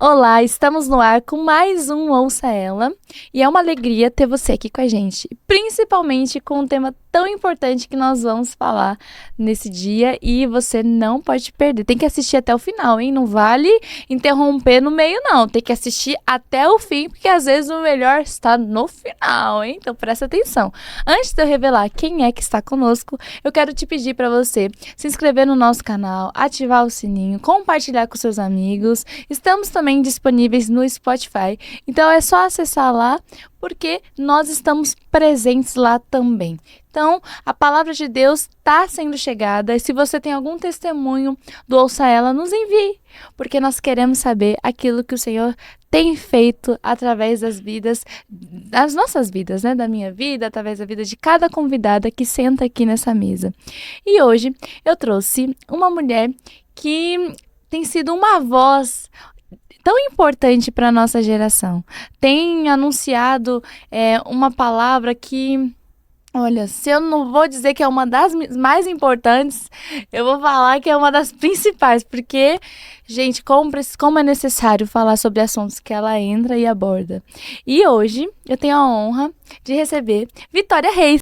Olá, estamos no ar com mais um Ouça Ela e é uma alegria ter você aqui com a gente, principalmente com um tema tão importante que nós vamos falar nesse dia e você não pode perder. Tem que assistir até o final, hein? Não vale interromper no meio, não. Tem que assistir até o fim, porque às vezes o melhor está no final, hein? Então presta atenção. Antes de eu revelar quem é que está conosco, eu quero te pedir para você se inscrever no nosso canal, ativar o sininho, compartilhar com seus amigos. Estamos também disponíveis no Spotify, então é só acessar lá, porque nós estamos presentes lá também. Então, a palavra de Deus está sendo chegada, e se você tem algum testemunho do Ouça Ela, nos envie, porque nós queremos saber aquilo que o Senhor tem feito através das vidas, das nossas vidas, né? Da minha vida, através da vida de cada convidada que senta aqui nessa mesa. E hoje eu trouxe uma mulher que tem sido uma voz tão importante para a nossa geração. Tem anunciado uma palavra que, olha, se eu não vou dizer que é uma das mais importantes, eu vou falar que é uma das principais, porque, gente, como é necessário falar sobre assuntos que ela entra e aborda. E hoje eu tenho a honra de receber Vitória Reis.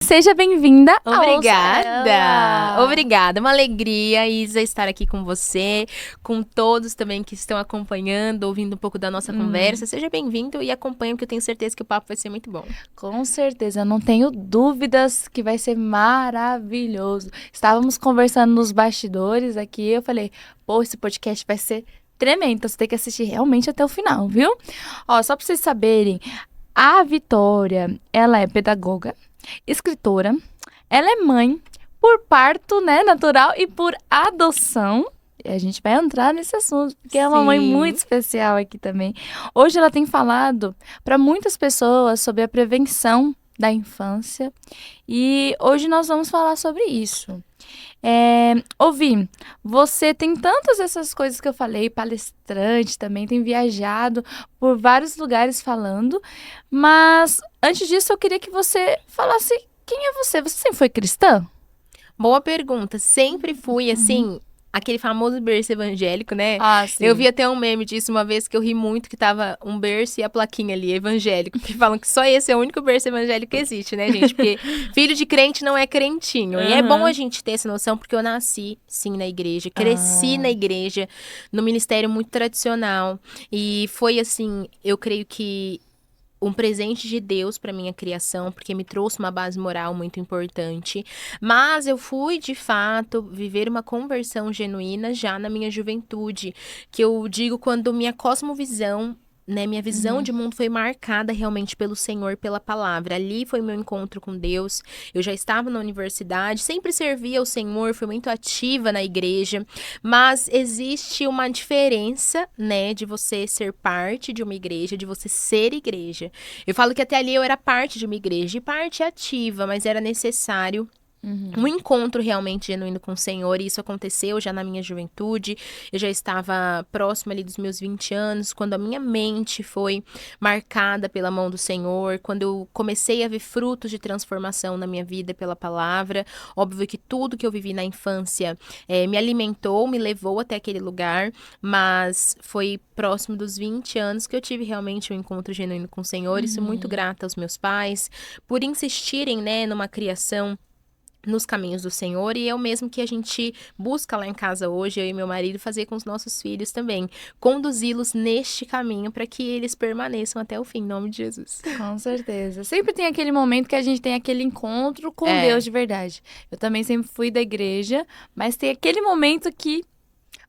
Seja bem-vinda. Obrigada! Obrigada, uma alegria, Isa, estar aqui com você, com todos também que estão acompanhando, ouvindo um pouco da nossa conversa. Seja bem-vindo e acompanhe, porque eu tenho certeza que o papo vai ser muito bom. Com certeza, não tenho dúvidas que vai ser maravilhoso. Estávamos conversando nos bastidores aqui, eu falei, pô, esse podcast vai ser tremendo, então você tem que assistir realmente até o final, viu? Ó, só para vocês saberem, a Vitória, ela é pedagoga, escritora, ela é mãe por parto, né, natural e por adoção. E a gente vai entrar nesse assunto, porque é uma mãe muito especial aqui também. Hoje ela tem falado para muitas pessoas sobre a prevenção da infância e hoje nós vamos falar sobre isso. Ouvi, você tem tantas essas coisas que eu falei, palestrante também, tem viajado por vários lugares falando, mas antes disso eu queria que você falasse quem é você. Você sempre foi cristã? Boa pergunta. Sempre fui, assim, aquele famoso berço evangélico, né? Ah, sim. Eu vi até um meme disso uma vez que eu ri muito, que tava um berço e a plaquinha ali, evangélico, que falam que só esse é o único berço evangélico que existe, né, gente? Porque filho de crente não é crentinho. E é bom a gente ter essa noção, porque eu nasci, sim, na igreja, cresci na igreja, no ministério muito tradicional. E foi assim, eu creio que um presente de Deus para minha criação, porque me trouxe uma base moral muito importante. Mas eu fui, de fato, viver uma conversão genuína já na minha juventude, que eu digo quando minha cosmovisão, né, minha visão de mundo foi marcada realmente pelo Senhor, pela palavra. Ali foi meu encontro com Deus. Eu já estava na universidade, sempre servia ao Senhor, fui muito ativa na igreja. Mas existe uma diferença, né, de você ser parte de uma igreja, de você ser igreja. Eu falo que até ali eu era parte de uma igreja, e parte ativa, mas era necessário um encontro realmente genuíno com o Senhor, e isso aconteceu já na minha juventude. Eu já estava próxima ali dos meus 20 anos, quando a minha mente foi marcada pela mão do Senhor, quando eu comecei a ver frutos de transformação na minha vida pela palavra. Óbvio que tudo que eu vivi na infância me alimentou, me levou até aquele lugar, mas foi próximo dos 20 anos que eu tive realmente um encontro genuíno com o Senhor, e sou muito grata aos meus pais por insistirem, né, numa criação nos caminhos do Senhor, e é o mesmo que a gente busca lá em casa hoje, eu e meu marido, fazer com os nossos filhos também, conduzi-los neste caminho para que eles permaneçam até o fim, em nome de Jesus. Com certeza. Sempre tem aquele momento que a gente tem aquele encontro com Deus de verdade. Eu também sempre fui da igreja, mas tem aquele momento que,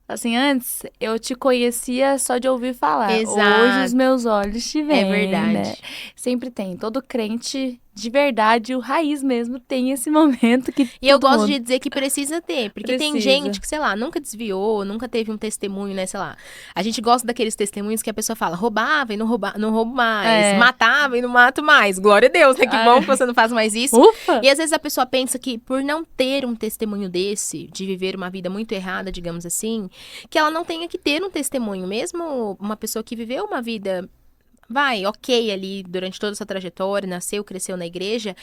assim, antes eu te conhecia só de ouvir falar. Exato. Hoje os meus olhos te veem, É verdade. né? Sempre tem. Todo crente de verdade, o raiz mesmo, tem esse momento que E eu todo gosto mundo de dizer que precisa ter, porque tem precisa. gente que, sei lá, nunca desviou, nunca teve um testemunho, né, sei lá. A gente gosta daqueles testemunhos que a pessoa fala, roubava e não roubo mais, É. matava e não mato mais. Glória a Deus, né, que bom Ai. que você não faz mais isso. Ufa! E às vezes a pessoa pensa que por não ter um testemunho desse, de viver uma vida muito errada, digamos assim, que ela não tenha que ter um testemunho, mesmo uma pessoa que viveu uma vida ok ali durante toda essa trajetória, nasceu, cresceu na igreja,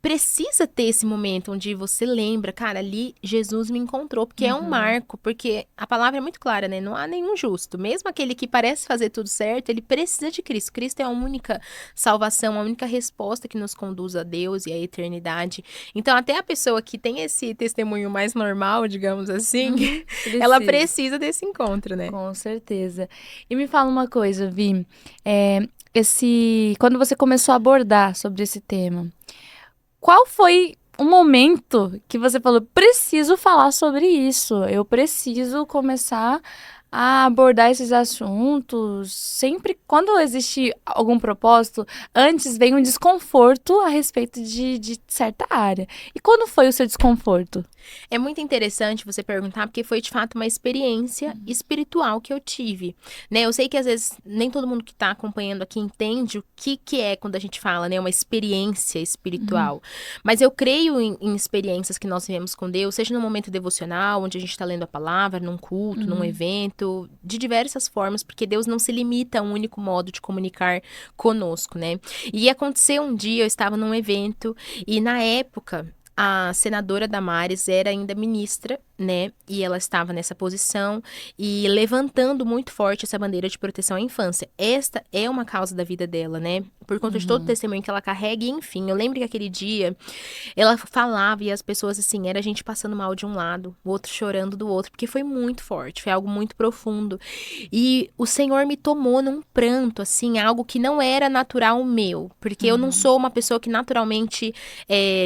precisa ter esse momento onde você lembra, cara, ali Jesus me encontrou, porque é um marco, porque a palavra é muito clara, né? Não há nenhum justo. Mesmo aquele que parece fazer tudo certo, ele precisa de Cristo. Cristo é a única salvação, a única resposta que nos conduz a Deus e à eternidade. Então, até a pessoa que tem esse testemunho mais normal, digamos assim, ela precisa desse encontro, né? Com certeza. E me fala uma coisa, Vi. Quando você começou a abordar sobre esse tema, qual foi o momento que você falou, preciso falar sobre isso, eu preciso começar a abordar esses assuntos? Sempre, quando existe algum propósito, antes vem um desconforto a respeito de certa área. E quando foi o seu desconforto? É muito interessante você perguntar, porque foi de fato uma experiência espiritual que eu tive, né? Eu sei que às vezes nem todo mundo que tá acompanhando aqui entende o que é quando a gente fala, né? Uma experiência espiritual. Mas eu creio em experiências que nós vivemos com Deus, seja num momento devocional, onde a gente tá lendo a palavra, num culto, num evento, de diversas formas, porque Deus não se limita a um único modo de comunicar conosco, né? E aconteceu um dia, eu estava num evento, e na época a senadora Damares era ainda ministra, né? E ela estava nessa posição e levantando muito forte essa bandeira de proteção à infância. Esta é uma causa da vida dela, né? Por conta de todo o testemunho que ela carrega, e enfim, eu lembro que aquele dia ela falava e as pessoas, assim, era a gente passando mal de um lado, o outro chorando do outro, porque foi muito forte, foi algo muito profundo. E o Senhor me tomou num pranto, assim, algo que não era natural meu, porque eu não sou uma pessoa que naturalmente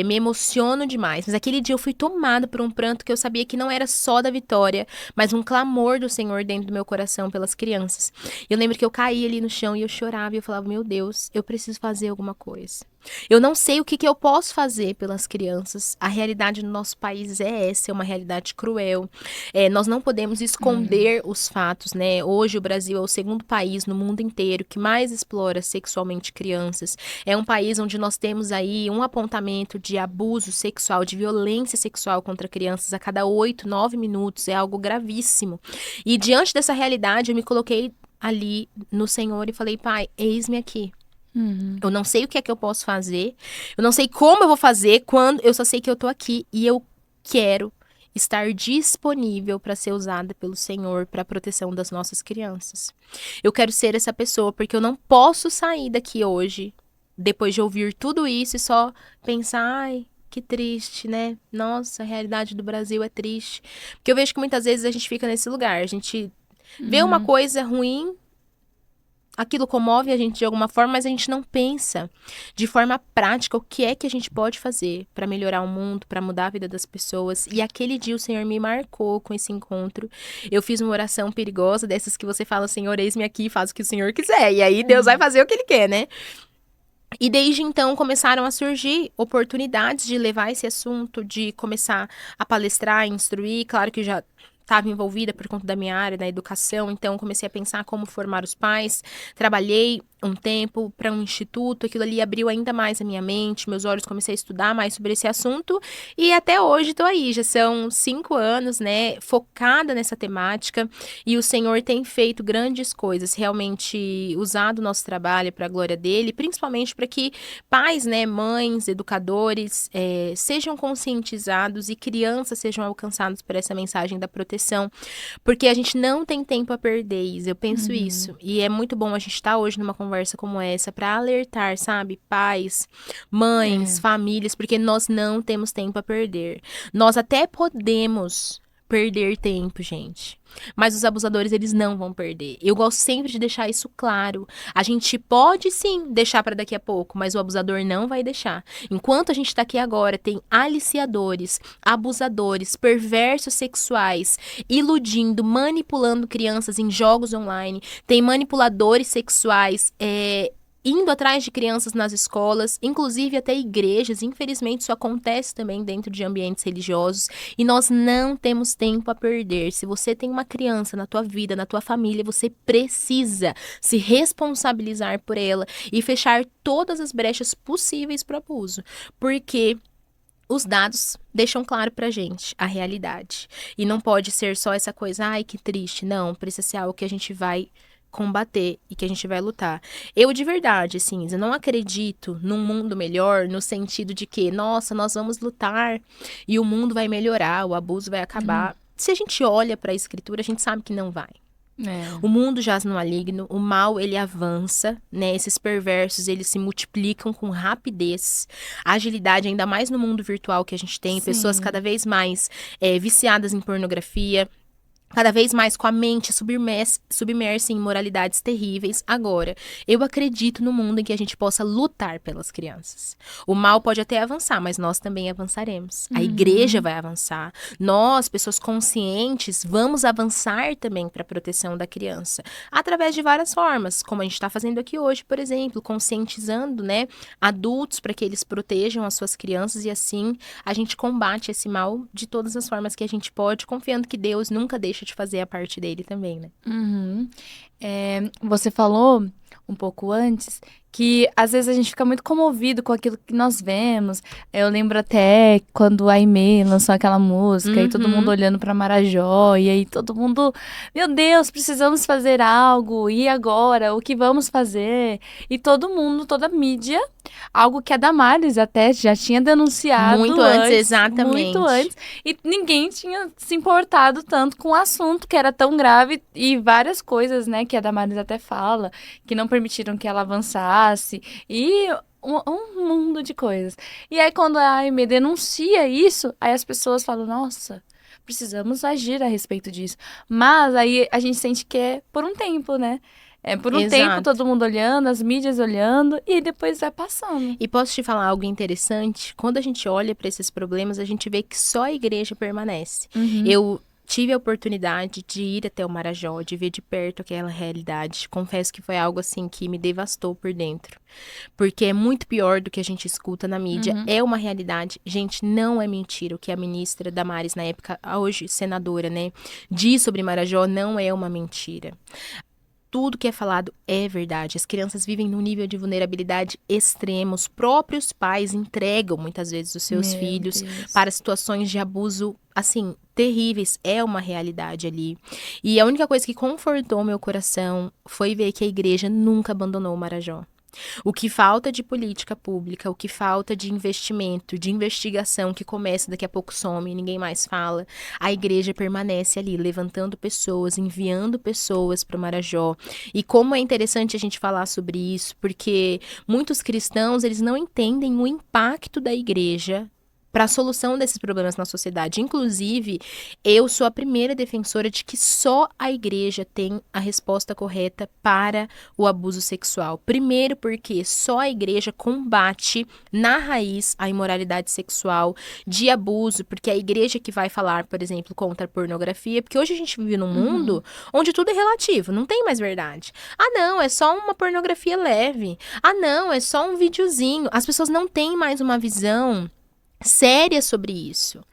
me emociono demais, mas aquele dia eu fui tomada por um pranto que eu sabia que não era só da Vitória, mas um clamor do Senhor dentro do meu coração pelas crianças. Eu lembro que eu caí ali no chão e eu chorava e eu falava, meu Deus, eu preciso fazer alguma coisa. Eu não sei o que eu posso fazer pelas crianças. A realidade no nosso país é essa, é uma realidade cruel. Nós não podemos esconder os fatos, né? Hoje o Brasil é o segundo país no mundo inteiro que mais explora sexualmente crianças. É um país onde nós temos aí um apontamento de abuso sexual, de violência sexual contra crianças a cada 8, 9 minutos. É algo gravíssimo. E diante dessa realidade, eu me coloquei ali no Senhor e falei, Pai, eis-me aqui. Eu não sei o que é que eu posso fazer, eu não sei como eu vou fazer, quando, eu só sei que eu tô aqui e eu quero estar disponível para ser usada pelo Senhor para a proteção das nossas crianças. Eu quero ser essa pessoa, porque eu não posso sair daqui hoje, depois de ouvir tudo isso e só pensar, ai, que triste, né? Nossa, a realidade do Brasil é triste. Porque eu vejo que muitas vezes a gente fica nesse lugar, a gente vê uma coisa ruim, aquilo comove a gente de alguma forma, mas a gente não pensa de forma prática o que é que a gente pode fazer para melhorar o mundo, para mudar a vida das pessoas. E aquele dia o Senhor me marcou com esse encontro. Eu fiz uma oração perigosa, dessas que você fala, Senhor, eis-me aqui, faz o que o Senhor quiser. E aí Deus vai fazer o que Ele quer, né? E desde então começaram a surgir oportunidades de levar esse assunto, de começar a palestrar, instruir. Claro que eu já estava envolvida por conta da minha área, da educação, então comecei a pensar como formar os pais. Trabalhei um tempo para um instituto, aquilo ali abriu ainda mais a minha mente, meus olhos, comecei a estudar mais sobre esse assunto e até hoje estou aí, já são 5 anos, né, focada nessa temática e o Senhor tem feito grandes coisas, realmente usado o nosso trabalho para a glória dele, principalmente para que pais, né, mães, educadores sejam conscientizados e crianças sejam alcançadas por essa mensagem da proteção, porque a gente não tem tempo a perder, Isa, eu penso isso, e é muito bom a gente estar hoje numa conversa como essa para alertar, sabe, pais, mães, famílias, porque nós não temos tempo a perder. Nós até podemos perder tempo, gente, mas os abusadores, eles não vão perder. Eu gosto sempre de deixar isso claro. A gente pode sim deixar para daqui a pouco, mas o abusador não vai deixar. Enquanto a gente tá aqui agora, tem aliciadores, abusadores, perversos sexuais, iludindo, manipulando crianças em jogos online, tem manipuladores sexuais, indo atrás de crianças nas escolas, inclusive até igrejas. Infelizmente, isso acontece também dentro de ambientes religiosos. E nós não temos tempo a perder. Se você tem uma criança na tua vida, na tua família, você precisa se responsabilizar por ela e fechar todas as brechas possíveis para o abuso. Porque os dados deixam claro pra gente a realidade. E não pode ser só essa coisa, ai, que triste. Não, precisa ser algo que a gente vai combater e que a gente vai lutar. Eu, de verdade, assim, eu não acredito num mundo melhor no sentido de que, nossa, nós vamos lutar e o mundo vai melhorar, o abuso vai acabar. Se a gente olha pra escritura, a gente sabe que não vai. O mundo jaz no maligno, o mal, ele avança, né? Esses perversos, eles se multiplicam com rapidez, agilidade, ainda mais no mundo virtual que a gente tem, pessoas cada vez mais viciadas em pornografia, cada vez mais com a mente submersa em imoralidades terríveis. Agora, eu acredito no mundo em que a gente possa lutar pelas crianças. O mal pode até avançar, mas nós também avançaremos. A igreja vai avançar. Nós, pessoas conscientes, vamos avançar também para a proteção da criança. Através de várias formas, como a gente está fazendo aqui hoje, por exemplo, conscientizando, né, adultos para que eles protejam as suas crianças e assim a gente combate esse mal de todas as formas que a gente pode, confiando que Deus nunca deixa de fazer a parte dele também, né? Você falou um pouco antes que às vezes a gente fica muito comovido com aquilo que nós vemos. Eu lembro até quando a Aimee lançou aquela música e todo mundo olhando pra Marajó, e aí todo mundo, meu Deus, precisamos fazer algo, e agora? O que vamos fazer? E todo mundo, toda a mídia, algo que a Damares até já tinha denunciado muito antes, exatamente. Muito antes, e ninguém tinha se importado tanto com o assunto, que era tão grave, e várias coisas, né, que a Damares até fala, que não permitiram que ela avançasse, e um mundo de coisas. E aí, quando a Aimee denuncia isso, aí as pessoas falam, nossa, precisamos agir a respeito disso. Mas aí a gente sente que é por um tempo, né? É por um tempo todo mundo olhando, as mídias olhando, e depois vai passando. E posso te falar algo interessante? Quando a gente olha para esses problemas, a gente vê que só a igreja permanece. Eu tive a oportunidade de ir até o Marajó, de ver de perto aquela realidade. Confesso que foi algo assim que me devastou por dentro. Porque é muito pior do que a gente escuta na mídia. É uma realidade. Gente, não é mentira. O que a ministra Damares, na época, hoje senadora, né, diz sobre Marajó não é uma mentira. Tudo que é falado é verdade. As crianças vivem num nível de vulnerabilidade extremo. Os próprios pais entregam, muitas vezes, os seus filhos para situações de abuso, assim, terríveis. É uma realidade ali. E a única coisa que confortou meu coração foi ver que a igreja nunca abandonou o Marajó. O que falta de política pública, o que falta de investimento, de investigação que começa daqui a pouco some e ninguém mais fala, a igreja permanece ali, levantando pessoas, enviando pessoas para o Marajó. E como é interessante a gente falar sobre isso, porque muitos cristãos, eles não entendem o impacto da igreja para a solução desses problemas na sociedade. Inclusive, eu sou a primeira defensora de que só a igreja tem a resposta correta para o abuso sexual. Primeiro porque só a igreja combate na raiz a imoralidade sexual, de abuso, porque é a igreja que vai falar, por exemplo, contra a pornografia, porque hoje a gente vive num mundo onde tudo é relativo, não tem mais verdade. Ah, não, é só uma pornografia leve. Ah, não, é só um videozinho. As pessoas não têm mais uma visão séria sobre isso.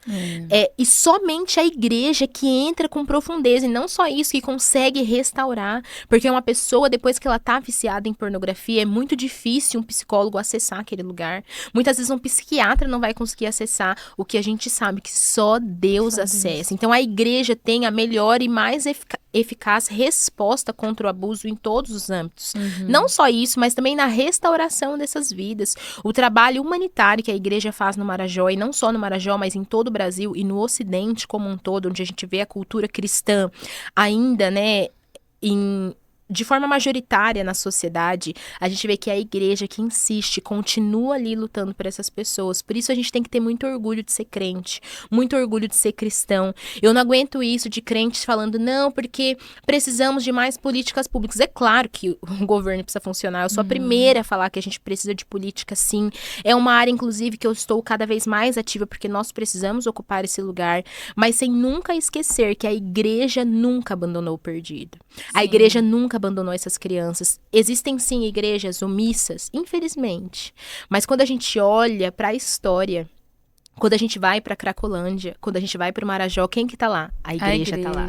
E somente a igreja que entra com profundeza, e não só isso, que consegue restaurar, porque uma pessoa, depois que ela tá viciada em pornografia, é muito difícil um psicólogo acessar aquele lugar. Muitas vezes um psiquiatra não vai conseguir acessar o que a gente sabe que só Deus acessa. Então a igreja tem a melhor e mais eficaz resposta contra o abuso em todos os âmbitos. Não só isso, mas também na restauração dessas vidas. O trabalho humanitário que a igreja faz no Marajó, e não só no Marajó, mas em todo o Brasil e no Ocidente como um todo, onde a gente vê a cultura cristã ainda, né, de forma majoritária na sociedade, a gente vê que é a igreja que insiste, continua ali lutando por essas pessoas. Por isso a gente tem que ter muito orgulho de ser crente, muito orgulho de ser cristão. Eu não aguento isso de crentes falando, não, porque precisamos de mais políticas públicas. É claro que o governo precisa funcionar, eu sou a primeira a falar que a gente precisa de política, sim. É uma área, inclusive, que eu estou cada vez mais ativa, porque nós precisamos ocupar esse lugar, mas sem nunca esquecer que a igreja nunca abandonou o perdido. A igreja nunca abandonou essas crianças. Existem sim igrejas omissas, infelizmente. Mas quando a gente olha para a história, quando a gente vai para Cracolândia, quando a gente vai para o Marajó, quem que tá lá? A igreja tá lá.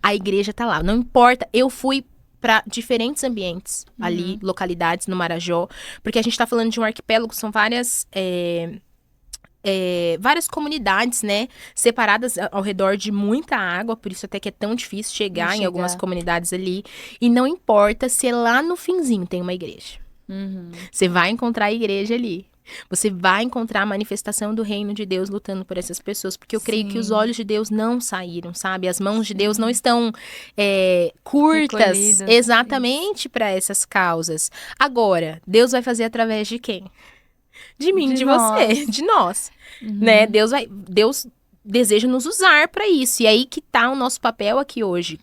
A igreja tá lá. Não importa, eu fui para diferentes ambientes ali, localidades no Marajó, porque a gente tá falando de um arquipélago, são várias várias comunidades, né, separadas ao redor de muita água, por isso até que é tão difícil chegar em algumas comunidades ali. E não importa se lá no finzinho tem uma igreja. Você vai encontrar a igreja ali. Você vai encontrar a manifestação do reino de Deus lutando por essas pessoas, porque eu creio que os olhos de Deus não saíram, sabe? As mãos de Deus não estão curtas exatamente para essas causas. Agora, Deus vai fazer através de quem? De mim, de você, de nós, né? Deus deseja nos usar para isso. E aí que tá o nosso papel aqui hoje.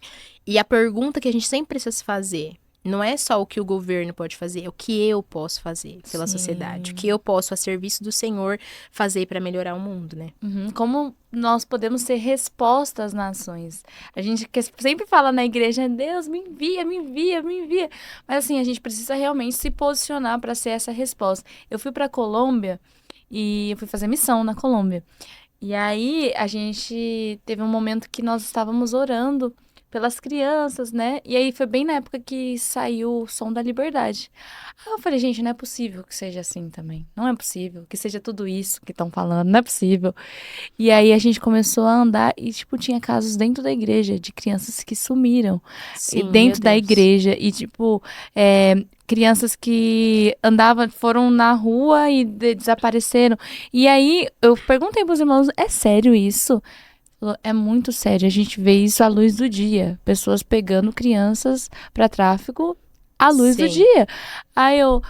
E a pergunta que a gente sempre precisa se fazer, não é só o que o governo pode fazer, é o que eu posso fazer pela sociedade, o que eu posso, a serviço do Senhor, fazer para melhorar o mundo, né? Como nós podemos ser resposta às nações. A gente sempre fala na igreja, Deus me envia, me envia, me envia. Mas assim, a gente precisa realmente se posicionar para ser essa resposta. Eu fui para Colômbia e eu fui fazer missão na Colômbia. E aí a gente teve um momento que nós estávamos orando pelas crianças, né? E aí foi bem na época que saiu o Som da Liberdade. Aí eu falei, gente, não é possível que seja assim também. Não é possível que seja tudo isso que estão falando, não é possível. E aí a gente começou a andar e, tipo, tinha casos dentro da igreja de crianças que sumiram. Sim, e dentro da igreja. E, tipo, crianças que foram na rua e desapareceram. E aí eu perguntei pros irmãos, é sério isso? É muito sério, a gente vê isso à luz do dia. Pessoas pegando crianças para tráfico à luz do dia. Aí eu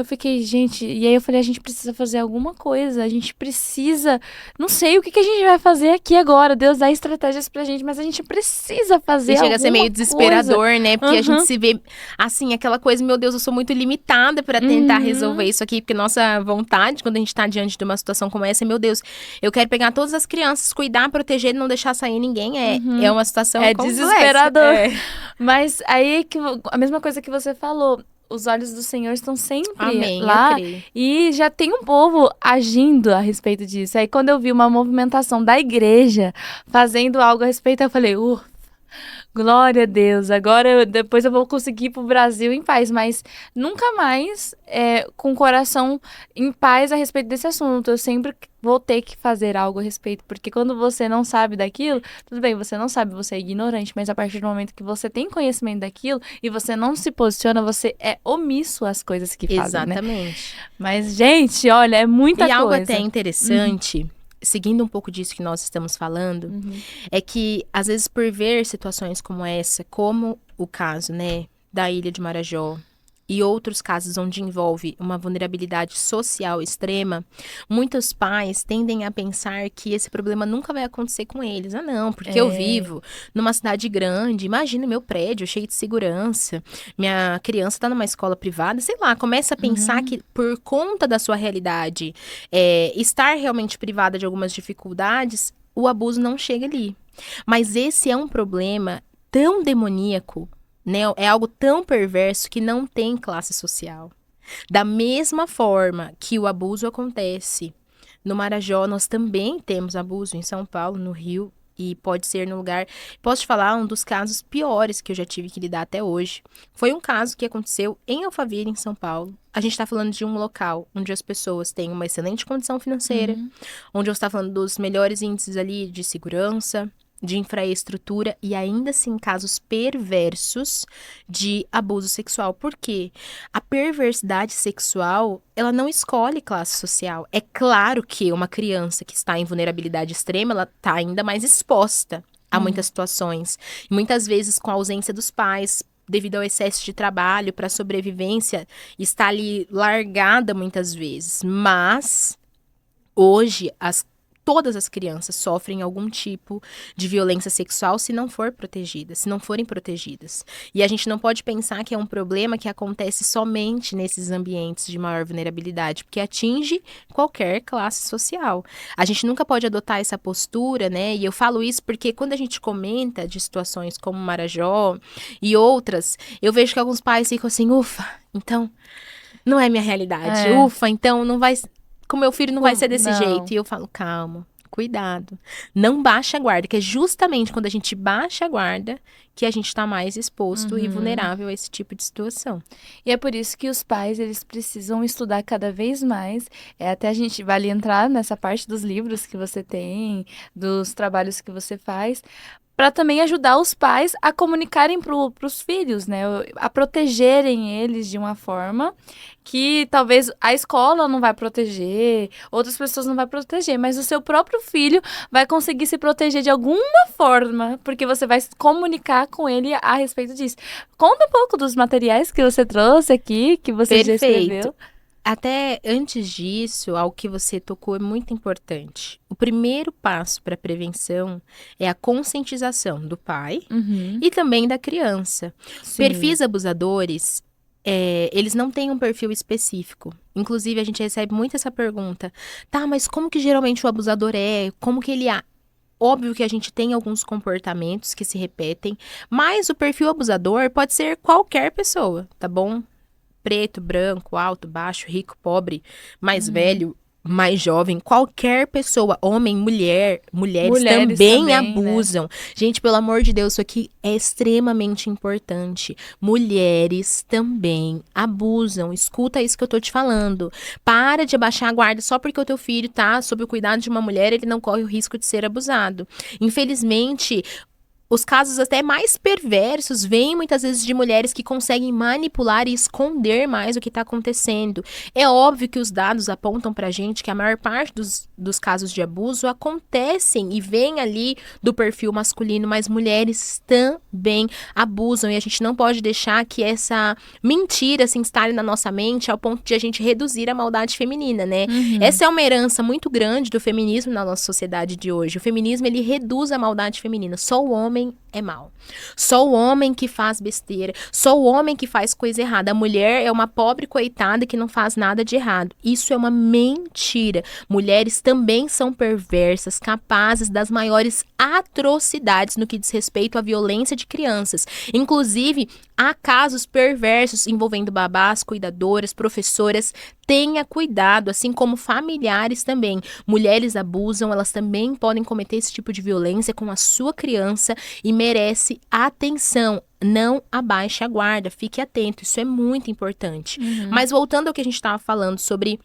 fiquei, gente... E aí eu falei, a gente precisa fazer alguma coisa. A gente precisa... Não sei o que a gente vai fazer aqui agora. Deus dá estratégias pra gente, mas a gente precisa fazer alguma coisa. E chega a ser meio desesperador, né? Porque a gente se vê, assim, aquela coisa... Meu Deus, eu sou muito limitada pra tentar resolver isso aqui. Porque nossa vontade, quando a gente tá diante de uma situação como essa, é, meu Deus, eu quero pegar todas as crianças, cuidar, proteger, não deixar sair ninguém. É uma situação complexa. Desesperador. Mas aí, a mesma coisa que você falou... Os olhos do Senhor estão sempre lá. E já tem um povo agindo a respeito disso. Aí quando eu vi uma movimentação da igreja fazendo algo a respeito, eu falei, glória a Deus, depois eu vou conseguir ir pro Brasil em paz, mas nunca mais com o coração em paz a respeito desse assunto. Eu sempre vou ter que fazer algo a respeito, porque quando você não sabe daquilo, tudo bem, você não sabe, você é ignorante, mas a partir do momento que você tem conhecimento daquilo e você não se posiciona, você é omisso às coisas que fazem, né? Exatamente. Mas, gente, olha, é muita coisa. E algo até interessante... Seguindo um pouco disso que nós estamos falando, é que, às vezes, por ver situações como essa, como o caso, né, da Ilha de Marajó, e outros casos onde envolve uma vulnerabilidade social extrema, muitos pais tendem a pensar que esse problema nunca vai acontecer com eles. Ah, não, porque eu vivo numa cidade grande, imagina meu prédio cheio de segurança, minha criança está numa escola privada, sei lá, começa a pensar que por conta da sua realidade, estar realmente privada de algumas dificuldades, o abuso não chega ali. Mas esse é um problema tão demoníaco, né? É algo tão perverso que não tem classe social. Da mesma forma que o abuso acontece no Marajó, nós também temos abuso em São Paulo, no Rio, e pode ser no lugar... Posso te falar um dos casos piores que eu já tive que lidar até hoje. Foi um caso que aconteceu em Alphaville, em São Paulo. A gente está falando de um local onde as pessoas têm uma excelente condição financeira, onde você está falando dos melhores índices ali de segurança, de infraestrutura e ainda assim casos perversos de abuso sexual. Por quê? A perversidade sexual, ela não escolhe classe social. É claro que uma criança que está em vulnerabilidade extrema, ela está ainda mais exposta a muitas situações. E muitas vezes com a ausência dos pais, devido ao excesso de trabalho, para sobrevivência, está ali largada muitas vezes. Mas, hoje, todas as crianças sofrem algum tipo de violência sexual se não forem protegidas. E a gente não pode pensar que é um problema que acontece somente nesses ambientes de maior vulnerabilidade, porque atinge qualquer classe social. A gente nunca pode adotar essa postura, né? E eu falo isso porque quando a gente comenta de situações como Marajó e outras, eu vejo que alguns pais ficam assim, ufa, então não é minha realidade. Ufa, então não vai... Com meu filho não vai ser desse jeito. E eu falo, calma, cuidado. Não baixa a guarda, que é justamente quando a gente baixa a guarda que a gente tá mais exposto e vulnerável a esse tipo de situação. E é por isso que os pais, eles precisam estudar cada vez mais. Até a gente vale entrar nessa parte dos livros que você tem, dos trabalhos que você faz, para também ajudar os pais a comunicarem para os filhos, né? A protegerem eles de uma forma que talvez a escola não vai proteger, outras pessoas não vão proteger, mas o seu próprio filho vai conseguir se proteger de alguma forma, porque você vai se comunicar com ele a respeito disso. Conta um pouco dos materiais que você trouxe aqui, que você já escreveu. Até antes disso, algo que você tocou é muito importante. O primeiro passo para a prevenção é a conscientização do pai e também da criança. Sim. Perfis abusadores, eles não têm um perfil específico. Inclusive, a gente recebe muito essa pergunta. Tá, mas como que geralmente o abusador é? Como que ele... Óbvio que a gente tem alguns comportamentos que se repetem, mas o perfil abusador pode ser qualquer pessoa, tá bom? Preto, branco, alto, baixo, rico, pobre, mais velho, mais jovem, qualquer pessoa, homem, mulheres também abusam. Né? Gente, pelo amor de Deus, isso aqui é extremamente importante. Mulheres também abusam. Escuta isso que eu tô te falando. Para de abaixar a guarda só porque o teu filho tá sob o cuidado de uma mulher, ele não corre o risco de ser abusado. Infelizmente, os casos até mais perversos vêm muitas vezes de mulheres que conseguem manipular e esconder mais o que está acontecendo. É óbvio que os dados apontam pra gente que a maior parte dos casos de abuso acontecem e vêm ali do perfil masculino, mas mulheres também abusam e a gente não pode deixar que essa mentira se instale na nossa mente ao ponto de a gente reduzir a maldade feminina, né? Essa é uma herança muito grande do feminismo na nossa sociedade de hoje. O feminismo, ele reduz a maldade feminina. Só o homem é mau. Só o homem que faz besteira. Só o homem que faz coisa errada. A mulher é uma pobre coitada que não faz nada de errado. Isso é uma mentira. Mulheres também são perversas, capazes das maiores atrocidades no que diz respeito à violência de crianças. Inclusive, há casos perversos envolvendo babás, cuidadoras, professoras. Tenha cuidado, assim como familiares também. Mulheres abusam, elas também podem cometer esse tipo de violência com a sua criança e merece atenção. Não abaixe a guarda, fique atento, isso é muito importante. Mas voltando ao que a gente estava falando sobre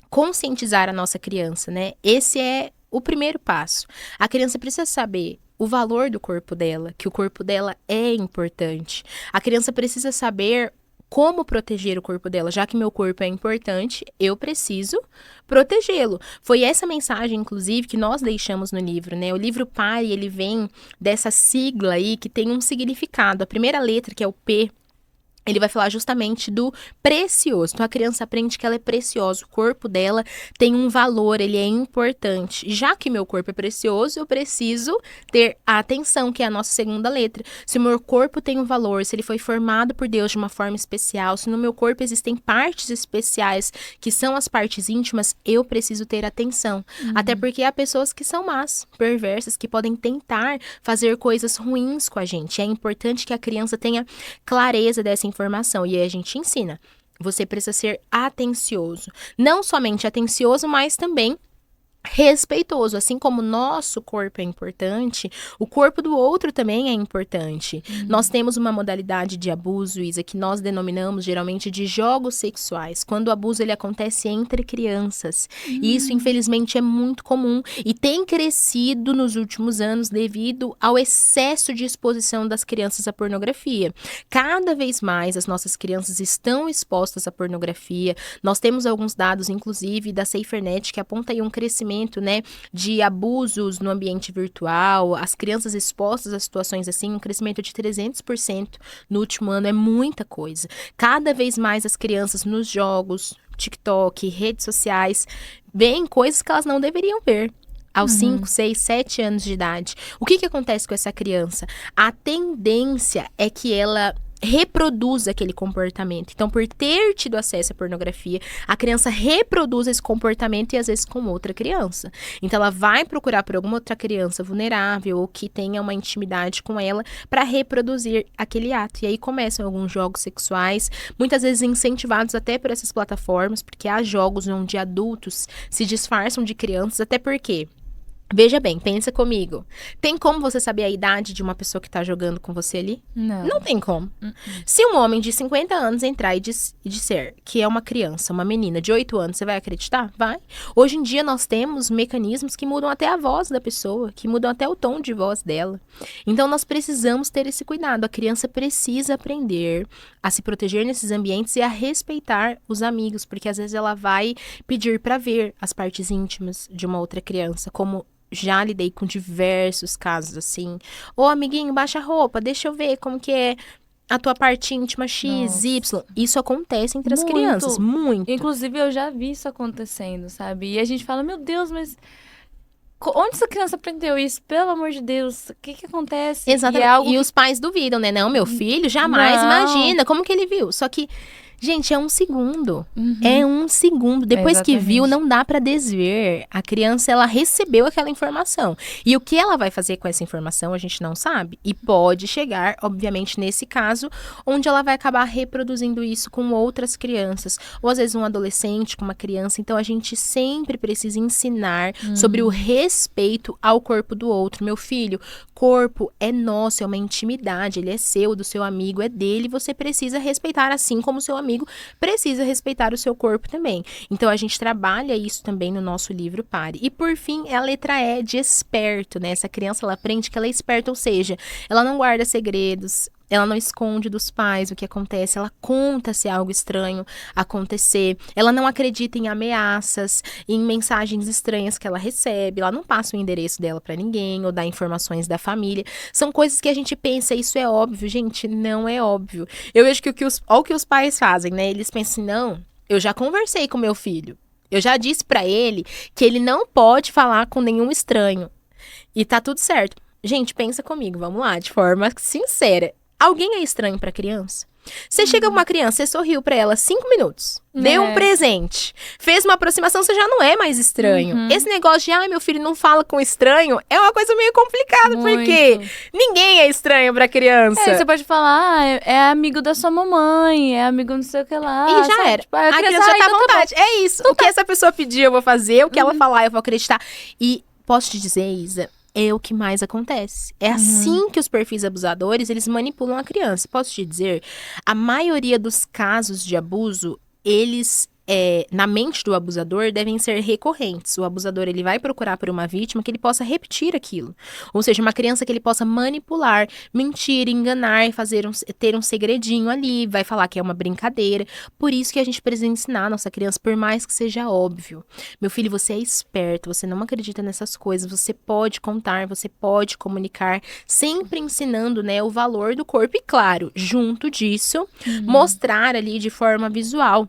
conscientizar a nossa criança, né? Esse é o primeiro passo. A criança precisa saber o valor do corpo dela, que o corpo dela é importante. A criança precisa saber como proteger o corpo dela, já que meu corpo é importante, eu preciso protegê-lo. Foi essa mensagem, inclusive, que nós deixamos no livro, né? O livro PAI, ele vem dessa sigla aí que tem um significado. A primeira letra, que é o P, ele vai falar justamente do precioso. Então, a criança aprende que ela é preciosa. O corpo dela tem um valor, ele é importante. Já que meu corpo é precioso, eu preciso ter a atenção, que é a nossa segunda letra. Se o meu corpo tem um valor, se ele foi formado por Deus de uma forma especial, se no meu corpo existem partes especiais, que são as partes íntimas, eu preciso ter atenção. Até porque há pessoas que são más, perversas, que podem tentar fazer coisas ruins com a gente. É importante que a criança tenha clareza dessa informação, e aí a gente ensina. Você precisa ser atencioso. Não somente atencioso, mas também respeitoso. Assim como o nosso corpo é importante, o corpo do outro também é importante. Nós temos uma modalidade de abuso, Isa, que nós denominamos geralmente de jogos sexuais, quando o abuso ele acontece entre crianças. E isso, infelizmente, é muito comum e tem crescido nos últimos anos devido ao excesso de exposição das crianças à pornografia. Cada vez mais as nossas crianças estão expostas à pornografia. Nós temos alguns dados, inclusive, da SaferNet, que aponta aí um crescimento, né, de abusos no ambiente virtual, as crianças expostas a situações assim, um crescimento de 300% no último ano, é muita coisa. Cada vez mais as crianças nos jogos, TikTok, redes sociais, veem coisas que elas não deveriam ver. aos 5, 6, 7 anos de idade. O que acontece com essa criança? A tendência é que ela reproduz aquele comportamento. Então, por ter tido acesso à pornografia, a criança reproduz esse comportamento e às vezes com outra criança. Então, ela vai procurar por alguma outra criança vulnerável ou que tenha uma intimidade com ela para reproduzir aquele ato. E aí começam alguns jogos sexuais, muitas vezes incentivados até por essas plataformas, porque há jogos onde adultos se disfarçam de crianças, até porque... Veja bem, pensa comigo. Tem como você saber a idade de uma pessoa que tá jogando com você ali? Não tem como. Se um homem de 50 anos entrar e disser que é uma criança, uma menina de 8 anos, você vai acreditar? Vai. Hoje em dia nós temos mecanismos que mudam até a voz da pessoa, que mudam até o tom de voz dela. Então nós precisamos ter esse cuidado. A criança precisa aprender a se proteger nesses ambientes e a respeitar os amigos, porque às vezes ela vai pedir para ver as partes íntimas de uma outra criança, como já lidei com diversos casos assim. Ô, amiguinho, baixa a roupa, deixa eu ver como que é a tua parte íntima X, Y. Isso acontece entre as crianças, muito. Inclusive, eu já vi isso acontecendo, sabe? E a gente fala, meu Deus, mas... onde essa criança aprendeu isso? Pelo amor de Deus, o que acontece? Exatamente. E os pais duvidam, né? Não, meu filho jamais imagina. Como que ele viu? Só que... Gente, é um segundo. É um segundo. Depois que viu, não dá pra desver. A criança, ela recebeu aquela informação. E o que ela vai fazer com essa informação, a gente não sabe. E pode chegar, obviamente, nesse caso, onde ela vai acabar reproduzindo isso com outras crianças. Ou, às vezes, um adolescente com uma criança. Então, a gente sempre precisa ensinar sobre o respeito ao corpo do outro. Meu filho, corpo é nosso, é uma intimidade. Ele é seu, do seu amigo, é dele. Você precisa respeitar, assim como o seu amigo precisa respeitar o seu corpo também. Então, a gente trabalha isso também no nosso livro Pare. E, por fim, a letra E de esperto, né? Essa criança, ela aprende que ela é esperta, ou seja, ela não guarda segredos, ela não esconde dos pais o que acontece, ela conta se algo estranho acontecer, ela não acredita em ameaças, em mensagens estranhas que ela recebe, ela não passa o endereço dela pra ninguém, ou dá informações da família. São coisas que a gente pensa, isso é óbvio, gente, não é óbvio. Eu vejo que olha o que os pais fazem, né? Eles pensam, não, eu já conversei com meu filho, eu já disse pra ele que ele não pode falar com nenhum estranho, e tá tudo certo. Gente, pensa comigo, vamos lá, de forma sincera. Alguém é estranho pra criança? Você chega com uma criança, você sorriu pra ela 5 minutos, deu um presente, fez uma aproximação, você já não é mais estranho. Esse negócio de, meu filho não fala com estranho, é uma coisa meio complicada, porque ninguém é estranho pra criança. Você pode falar, é amigo da sua mamãe, é amigo não sei o que lá. E já era. Tipo, a criança já tá à vontade. É isso. O que essa pessoa pedir, eu vou fazer. O que ela falar, eu vou acreditar. E posso te dizer, Isa, é o que mais acontece. É assim que os perfis abusadores, eles manipulam a criança. Posso te dizer, a maioria dos casos de abuso, eles, na mente do abusador, devem ser recorrentes. O abusador, ele vai procurar por uma vítima que ele possa repetir aquilo. Ou seja, uma criança que ele possa manipular, mentir, enganar, ter um segredinho ali, vai falar que é uma brincadeira. Por isso que a gente precisa ensinar a nossa criança, por mais que seja óbvio. Meu filho, você é esperto, você não acredita nessas coisas, você pode contar, você pode comunicar, sempre ensinando, né, o valor do corpo. E claro, junto disso, mostrar ali de forma visual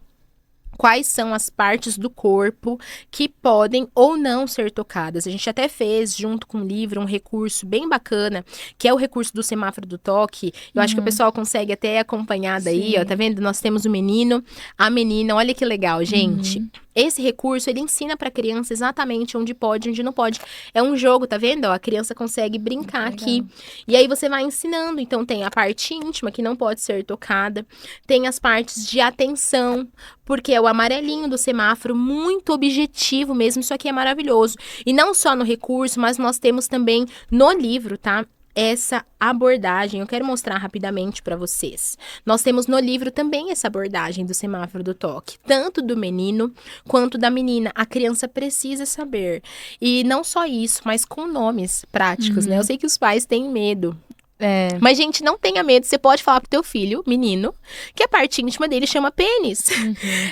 quais são as partes do corpo que podem ou não ser tocadas. A gente até fez, junto com o livro, um recurso bem bacana, que é o recurso do semáforo do toque. Eu acho que o pessoal consegue até acompanhar daí, ó, tá vendo? Nós temos o menino, a menina, olha que legal, gente. Esse recurso, ele ensina pra criança exatamente onde pode e onde não pode. É um jogo, tá vendo? Ó, a criança consegue brincar aqui. E aí você vai ensinando. Então, tem a parte íntima, que não pode ser tocada. Tem as partes de atenção, porque é o amarelinho do semáforo, muito objetivo mesmo. Isso aqui é maravilhoso. E não só no recurso, mas nós temos também no livro, tá? Essa abordagem, eu quero mostrar rapidamente para vocês. Nós temos no livro também essa abordagem do semáforo do toque, tanto do menino quanto da menina. A criança precisa saber. E não só isso, mas com nomes práticos, né? Eu sei que os pais têm medo. Mas, gente, não tenha medo. Você pode falar pro teu filho, menino, que a parte íntima dele chama pênis.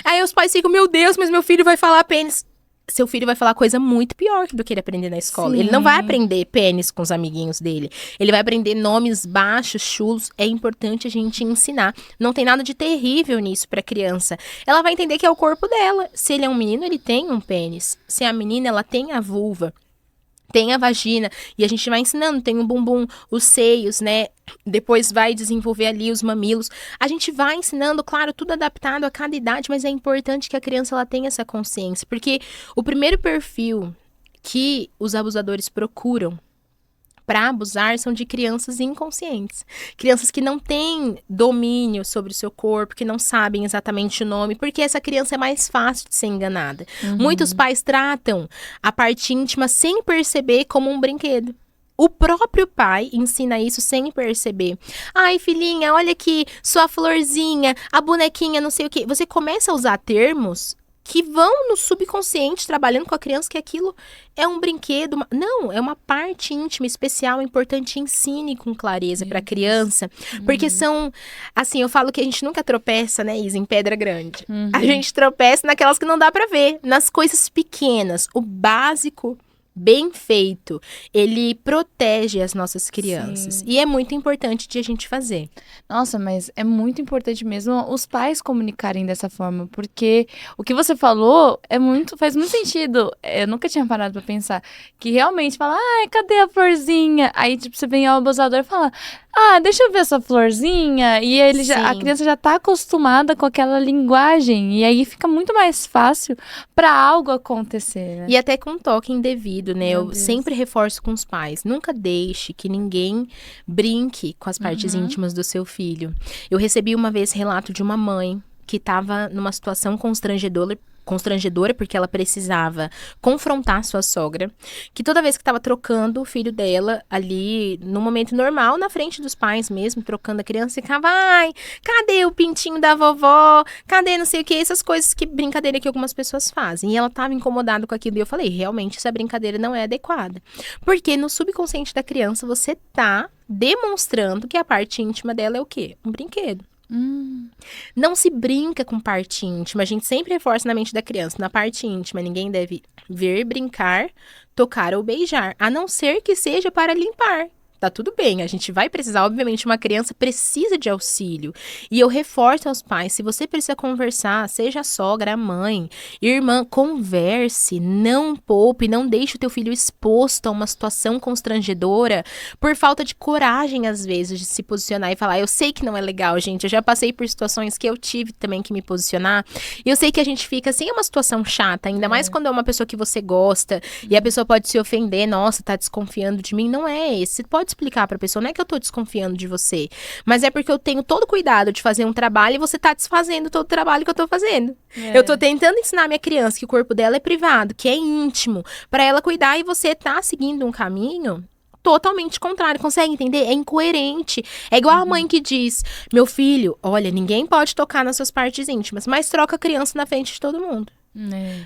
Aí os pais ficam, meu Deus, mas meu filho vai falar pênis. Seu filho vai falar coisa muito pior do que ele aprender na escola. Ele não vai aprender pênis com os amiguinhos dele. Ele vai aprender nomes baixos, chulos. É importante a gente ensinar. Não tem nada de terrível nisso pra criança. Ela vai entender que é o corpo dela. Se ele é um menino, ele tem um pênis. Se é a menina, ela tem a vulva. tem a vagina, e a gente vai ensinando, tem o bumbum, os seios, né? Depois vai desenvolver ali os mamilos. A gente vai ensinando, claro, tudo adaptado a cada idade, mas é importante que a criança ela tenha essa consciência, porque o primeiro perfil que os abusadores procuram para abusar são de crianças inconscientes. Crianças que não têm domínio sobre o seu corpo, que não sabem exatamente o nome, porque essa criança é mais fácil de ser enganada. Muitos pais tratam a parte íntima sem perceber como um brinquedo. O próprio pai ensina isso sem perceber. Ai, filhinha, olha aqui, sua florzinha, a bonequinha, não sei o quê. Você começa a usar termos que vão no subconsciente, trabalhando com a criança, que aquilo é um brinquedo. Não, é uma parte íntima, especial, importante. Ensine com clareza para a criança. Porque são, assim, eu falo que a gente nunca tropeça, né, Isa, em pedra grande. A gente tropeça naquelas que não dá para ver, nas coisas pequenas. O básico, bem feito, ele protege as nossas crianças. Sim. E é muito importante de a gente fazer. Nossa, mas é muito importante mesmo os pais comunicarem dessa forma, porque o que você falou faz muito sentido. Eu nunca tinha parado pra pensar que realmente fala, ai, cadê a florzinha? Aí, tipo, você vem ao abusador e fala, deixa eu ver essa florzinha. E ele a Sim. criança já tá acostumada com aquela linguagem, e aí fica muito mais fácil pra algo acontecer, né? E até com toque indevido, né? Meu Eu Deus. sempre reforço com os pais. Nunca deixe que ninguém brinque com as partes íntimas do seu filho. Eu recebi uma vez relato de uma mãe que estava numa situação constrangedora porque ela precisava confrontar sua sogra, que toda vez que estava trocando o filho dela ali, no momento normal, na frente dos pais mesmo, trocando a criança, ficava, ai, cadê o pintinho da vovó? Cadê não sei o que? Essas coisas, que brincadeira que algumas pessoas fazem. E ela estava incomodada com aquilo e eu falei, realmente essa brincadeira não é adequada. Porque no subconsciente da criança você tá demonstrando que a parte íntima dela é o quê? Um brinquedo. Não se brinca com parte íntima. A gente sempre reforça na mente da criança. Na parte íntima, ninguém deve ver, brincar, tocar ou beijar. A não ser que seja para limpar. Tá tudo bem, a gente vai precisar, obviamente, uma criança precisa de auxílio. E eu reforço aos pais, se você precisa conversar, seja a sogra, a mãe, irmã, converse, não poupe, não deixe o teu filho exposto a uma situação constrangedora por falta de coragem, às vezes, de se posicionar e falar, eu sei que não é legal, gente, eu já passei por situações que eu tive também que me posicionar, e eu sei que a gente fica assim, é uma situação chata, ainda mais quando é uma pessoa que você gosta, e a pessoa pode se ofender, nossa, tá desconfiando de mim, não é esse, você pode explicar pra pessoa, não é que eu tô desconfiando de você, mas é porque eu tenho todo o cuidado de fazer um trabalho e você tá desfazendo todo o trabalho que eu tô fazendo. Eu tô tentando ensinar a minha criança que o corpo dela é privado, que é íntimo, pra ela cuidar e você tá seguindo um caminho totalmente contrário, consegue entender? É incoerente. É igual a mãe que diz, meu filho, olha, ninguém pode tocar nas suas partes íntimas, mas troca a criança na frente de todo mundo.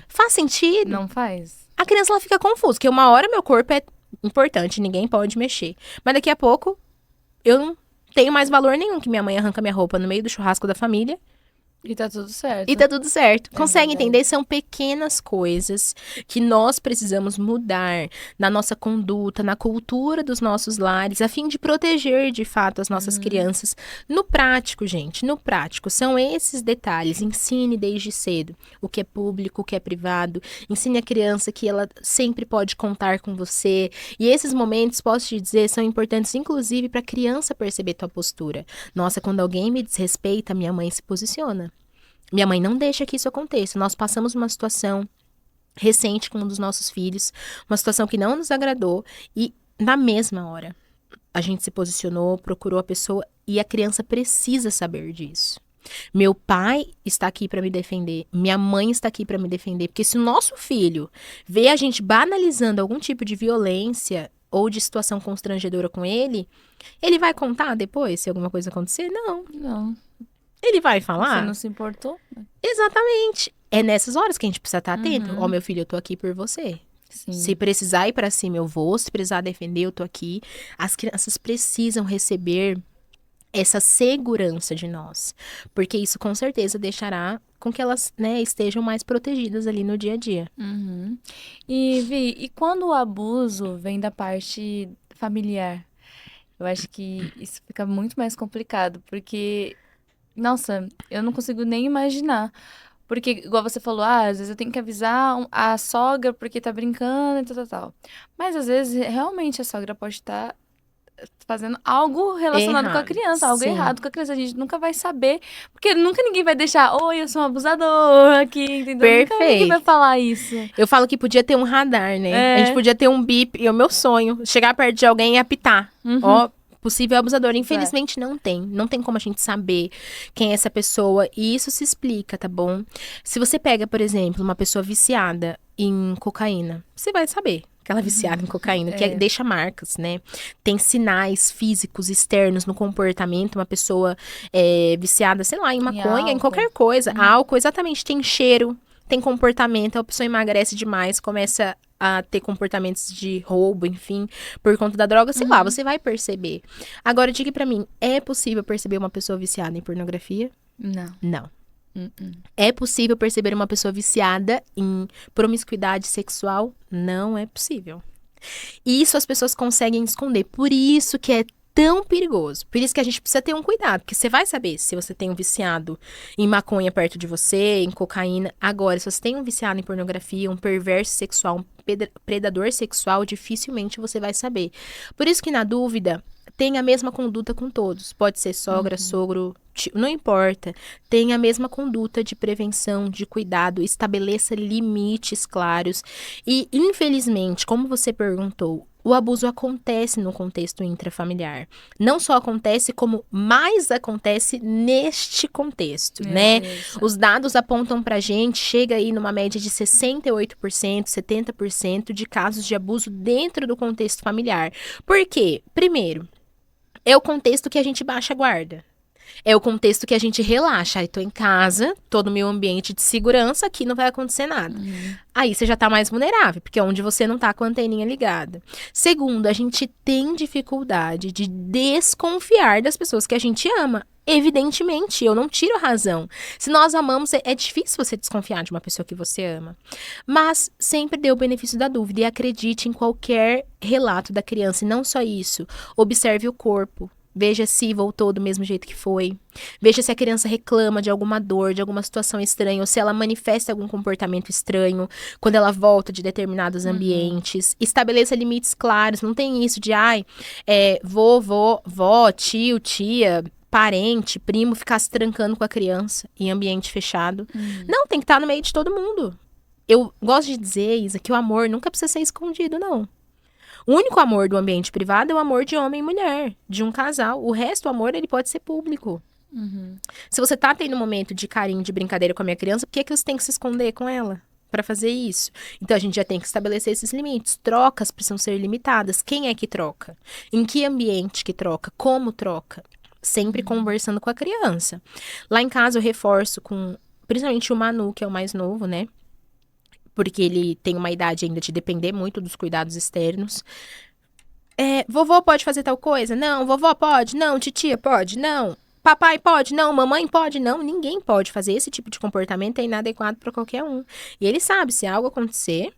Faz sentido? Não faz? A criança ela fica confusa, porque uma hora meu corpo é importante, ninguém pode mexer. Mas daqui a pouco, eu não tenho mais valor nenhum que minha mãe arranca minha roupa no meio do churrasco da família. E tá tudo certo. E tá tudo certo. Consegue verdade. entender? São pequenas coisas que nós precisamos mudar na nossa conduta, na cultura dos nossos lares, a fim de proteger, de fato, as nossas crianças. No prático, gente, no prático, são esses detalhes. Ensine desde cedo o que é público, o que é privado. Ensine a criança que ela sempre pode contar com você. E esses momentos, posso te dizer, são importantes, inclusive, para a criança perceber tua postura. Nossa, quando alguém me desrespeita, minha mãe se posiciona. Minha mãe não deixa que isso aconteça. Nós passamos uma situação recente com um dos nossos filhos, uma situação que não nos agradou, e na mesma hora a gente se posicionou, procurou a pessoa e a criança precisa saber disso. Meu pai está aqui para me defender, minha mãe está aqui para me defender, porque se o nosso filho vê a gente banalizando algum tipo de violência ou de situação constrangedora com ele vai contar depois se alguma coisa acontecer? Não. Não. Ele vai falar? Você não se importou? Exatamente. É nessas horas que a gente precisa estar atento. Ó, meu filho, eu tô aqui por você. Sim. Se precisar ir pra cima, eu vou. Se precisar defender, eu tô aqui. As crianças precisam receber essa segurança de nós. Porque isso, com certeza, deixará com que elas, né, estejam mais protegidas ali no dia a dia. E, Vi, e quando o abuso vem da parte familiar? Eu acho que isso fica muito mais complicado, porque, nossa, eu não consigo nem imaginar Porque, igual você falou, às vezes eu tenho que avisar a sogra porque tá brincando e tal. Mas, às vezes, realmente, a sogra pode estar fazendo algo relacionado com a Errado. criança, algo Sim. errado com a criança. A gente nunca vai saber, porque nunca ninguém vai deixar, oi, eu sou um abusador aqui, entendeu? Nunca ninguém vai Perfeito. falar isso. Eu falo que podia ter um radar, né? A gente É. podia ter um bip. E é o meu sonho, chegar perto de alguém e apitar. Uhum. Ó, possível abusador. Infelizmente não tem. Não tem como a gente saber quem é essa pessoa. E isso se explica, tá bom? Se você pega, por exemplo, uma pessoa viciada em cocaína, você vai saber que ela é viciada em cocaína, que deixa marcas, né? Tem sinais físicos externos no comportamento. Uma pessoa viciada, sei lá, em maconha, em álcool. qualquer coisa. Álcool, exatamente. Tem cheiro, tem comportamento. A pessoa emagrece demais, começa a ter comportamentos de roubo, enfim, por conta da droga, sei lá, você vai perceber. Agora, diga pra mim, é possível perceber uma pessoa viciada em pornografia? Não. Não. É possível perceber uma pessoa viciada em promiscuidade sexual? Não é possível. E isso as pessoas conseguem esconder. Por isso que é tão perigoso. Por isso que a gente precisa ter um cuidado. Porque você vai saber se você tem um viciado em maconha perto de você, em cocaína. Agora, se você tem um viciado em pornografia, um perverso sexual, um predador sexual, dificilmente você vai saber. Por isso que, na dúvida, tem a mesma conduta com todos. Pode ser sogra, sogro, tio, não importa. Tenha a mesma conduta de prevenção, de cuidado, estabeleça limites claros. E, infelizmente, como você perguntou, o abuso acontece no contexto intrafamiliar. Não só acontece, como mais acontece neste contexto, né? Os dados apontam pra gente, chega aí numa média de 68%, 70% de casos de abuso dentro do contexto familiar. Por quê? Primeiro, é o contexto que a gente baixa a guarda. É o contexto que a gente relaxa. Aí tô em casa, tô no meu ambiente de segurança, aqui não vai acontecer nada. Aí você já tá mais vulnerável, porque é onde você não tá com a anteninha ligada. Segundo, a gente tem dificuldade de desconfiar das pessoas que a gente ama. Evidentemente, eu não tiro a razão. Se nós amamos, é difícil você desconfiar de uma pessoa que você ama. Mas sempre dê o benefício da dúvida e acredite em qualquer relato da criança. E não só isso, observe o corpo. Veja se voltou do mesmo jeito que foi. Veja se a criança reclama de alguma dor, de alguma situação estranha, ou se ela manifesta algum comportamento estranho quando ela volta de determinados ambientes. Estabeleça limites claros. Não tem isso de, vovó, vó, tio, tia, parente, primo, ficar se trancando com a criança em ambiente fechado. Não, tem que estar no meio de todo mundo. Eu gosto de dizer, Isa, que o amor nunca precisa ser escondido, não. O único amor do ambiente privado é o amor de homem e mulher, de um casal. O resto, o amor, ele pode ser público. Se você tá tendo um momento de carinho, de brincadeira com a minha criança, por que você tem que se esconder com ela para fazer isso? Então, a gente já tem que estabelecer esses limites. Trocas precisam ser limitadas. Quem é que troca? Em que ambiente que troca? Como troca? Sempre conversando com a criança. Lá em casa, eu reforço com, principalmente o Manu, que é o mais novo, né? Porque ele tem uma idade ainda de depender muito dos cuidados externos. Vovô pode fazer tal coisa? Não. Vovó pode? Não. Titia pode? Não. Papai pode? Não. Mamãe pode? Não. Ninguém pode fazer esse tipo de comportamento, é inadequado para qualquer um. E ele sabe, se algo acontecer,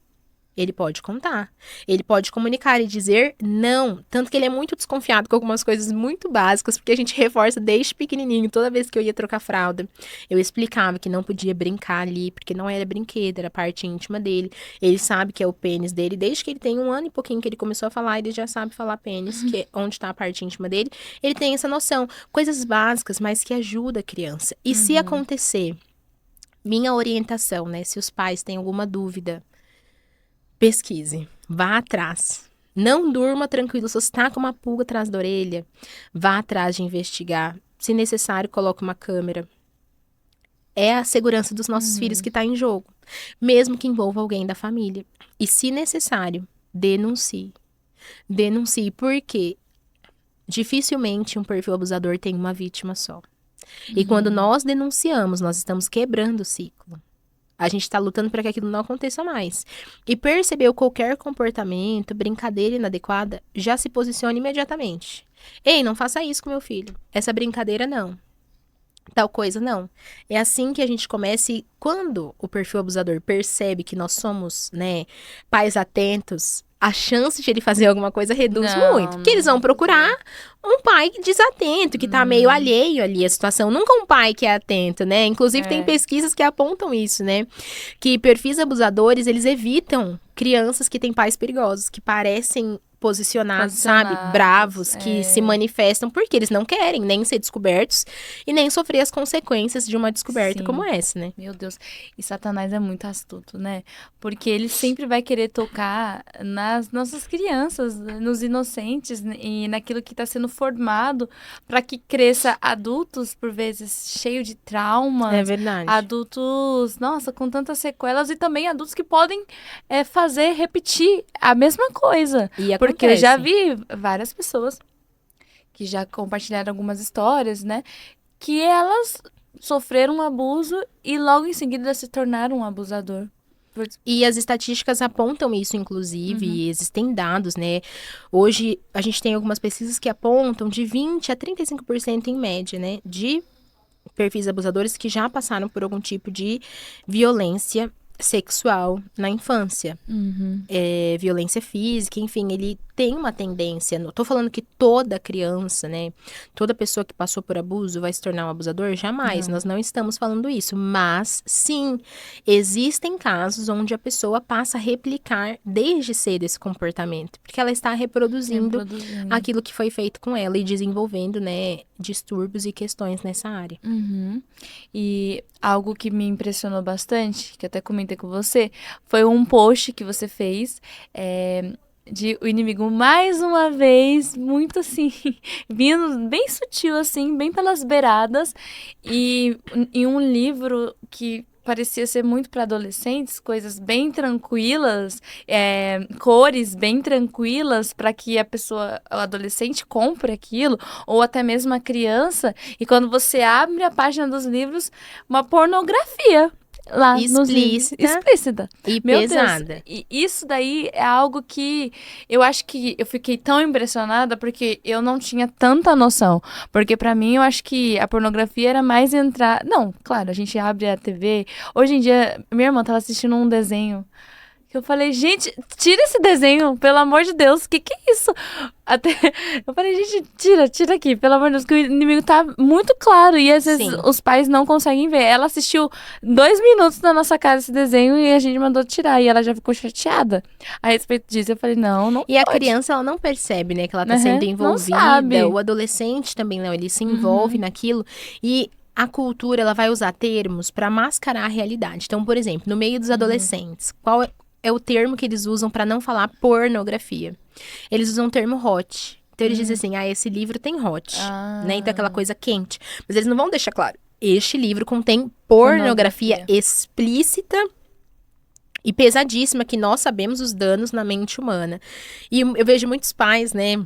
ele pode contar. Ele pode comunicar e dizer não. Tanto que ele é muito desconfiado com algumas coisas muito básicas, porque a gente reforça desde pequenininho. Toda vez que eu ia trocar fralda, eu explicava que não podia brincar ali, porque não era brinquedo, era parte íntima dele. Ele sabe que é o pênis dele. Desde que ele tem 1 ano e pouquinho que ele começou a falar, ele já sabe falar pênis, que é onde está a parte íntima dele. Ele tem essa noção. Coisas básicas, mas que ajuda a criança. E se acontecer, minha orientação, né? Se os pais têm alguma dúvida, pesquise, vá atrás. Não durma tranquilo, se você está com uma pulga atrás da orelha, vá atrás de investigar. Se necessário, coloque uma câmera. É a segurança dos nossos filhos que está em jogo, mesmo que envolva alguém da família. E se necessário, denuncie. Denuncie, porque dificilmente um perfil abusador tem uma vítima só. E quando nós denunciamos, nós estamos quebrando o ciclo. A gente está lutando para que aquilo não aconteça mais. E percebeu qualquer comportamento, brincadeira inadequada, já se posicione imediatamente. Ei, não faça isso com meu filho. Essa brincadeira não. Tal coisa não. É assim que a gente começa, e quando o perfil abusador percebe que nós somos, né, pais atentos, a chance de ele fazer alguma coisa reduz Não, muito. Porque eles vão procurar um pai desatento, que tá meio alheio ali à situação. Nunca um pai que é atento, né? Inclusive, tem pesquisas que apontam isso, né? Que perfis abusadores, eles evitam crianças que têm pais perigosos, que parecem posicionados, sabe? Bravos, que se manifestam porque eles não querem nem ser descobertos e nem sofrer as consequências de uma descoberta como essa, né? Meu Deus, e Satanás é muito astuto, né? Porque ele sempre vai querer tocar nas nossas crianças, nos inocentes e naquilo que está sendo formado para que cresça adultos, por vezes, cheio de traumas. É verdade. Adultos, nossa, com tantas sequelas e também adultos que podem repetir a mesma coisa. E Porque eu acontece. já vi várias pessoas que já compartilharam algumas histórias, né? Que elas sofreram um abuso e logo em seguida se tornaram um abusador. E as estatísticas apontam isso, inclusive, e existem dados, né? Hoje, a gente tem algumas pesquisas que apontam de 20% a 35% em média, né? De perfis abusadores que já passaram por algum tipo de violência sexual na infância. Violência física, enfim, ele tem uma tendência, não tô falando que toda criança, né, toda pessoa que passou por abuso vai se tornar um abusador, jamais, nós não estamos falando isso, mas sim, existem casos onde a pessoa passa a replicar desde cedo esse comportamento, porque ela está reproduzindo aquilo que foi feito com ela e desenvolvendo, né, distúrbios e questões nessa área. E algo que me impressionou bastante, que eu até comentei com você, foi um post que você fez, de o inimigo mais uma vez, muito assim, vindo bem sutil assim, bem pelas beiradas, e em um livro que parecia ser muito para adolescentes, coisas bem tranquilas, cores bem tranquilas para que a pessoa, o adolescente compre aquilo, ou até mesmo a criança, e quando você abre a página dos livros, uma pornografia lá explícita e meu pesada. Deus, e isso daí é algo que eu acho que eu fiquei tão impressionada porque eu não tinha tanta noção, porque pra mim eu acho que a pornografia era mais entrar, não, claro, a gente abre a TV, hoje em dia minha irmã tava assistindo um desenho que eu falei, gente, tira esse desenho, pelo amor de Deus, que é isso? Até eu falei, gente, tira aqui, pelo amor de Deus, que o inimigo tá muito claro e às vezes os pais não conseguem ver. Ela assistiu 2 minutos na nossa casa esse desenho e a gente mandou tirar e ela já ficou chateada a respeito disso. Eu falei, não E pode. a criança, ela não percebe, né, que ela tá sendo envolvida. Não sabe. O adolescente também não, ele se envolve naquilo e a cultura, ela vai usar termos para mascarar a realidade. Então, por exemplo, no meio dos adolescentes, qual é o termo que eles usam para não falar pornografia? Eles usam o termo hot. Então, eles dizem assim, esse livro tem hot, né? Então, aquela coisa quente. Mas eles não vão deixar claro, este livro contém pornografia explícita e pesadíssima, que nós sabemos os danos na mente humana. E eu vejo muitos pais, né?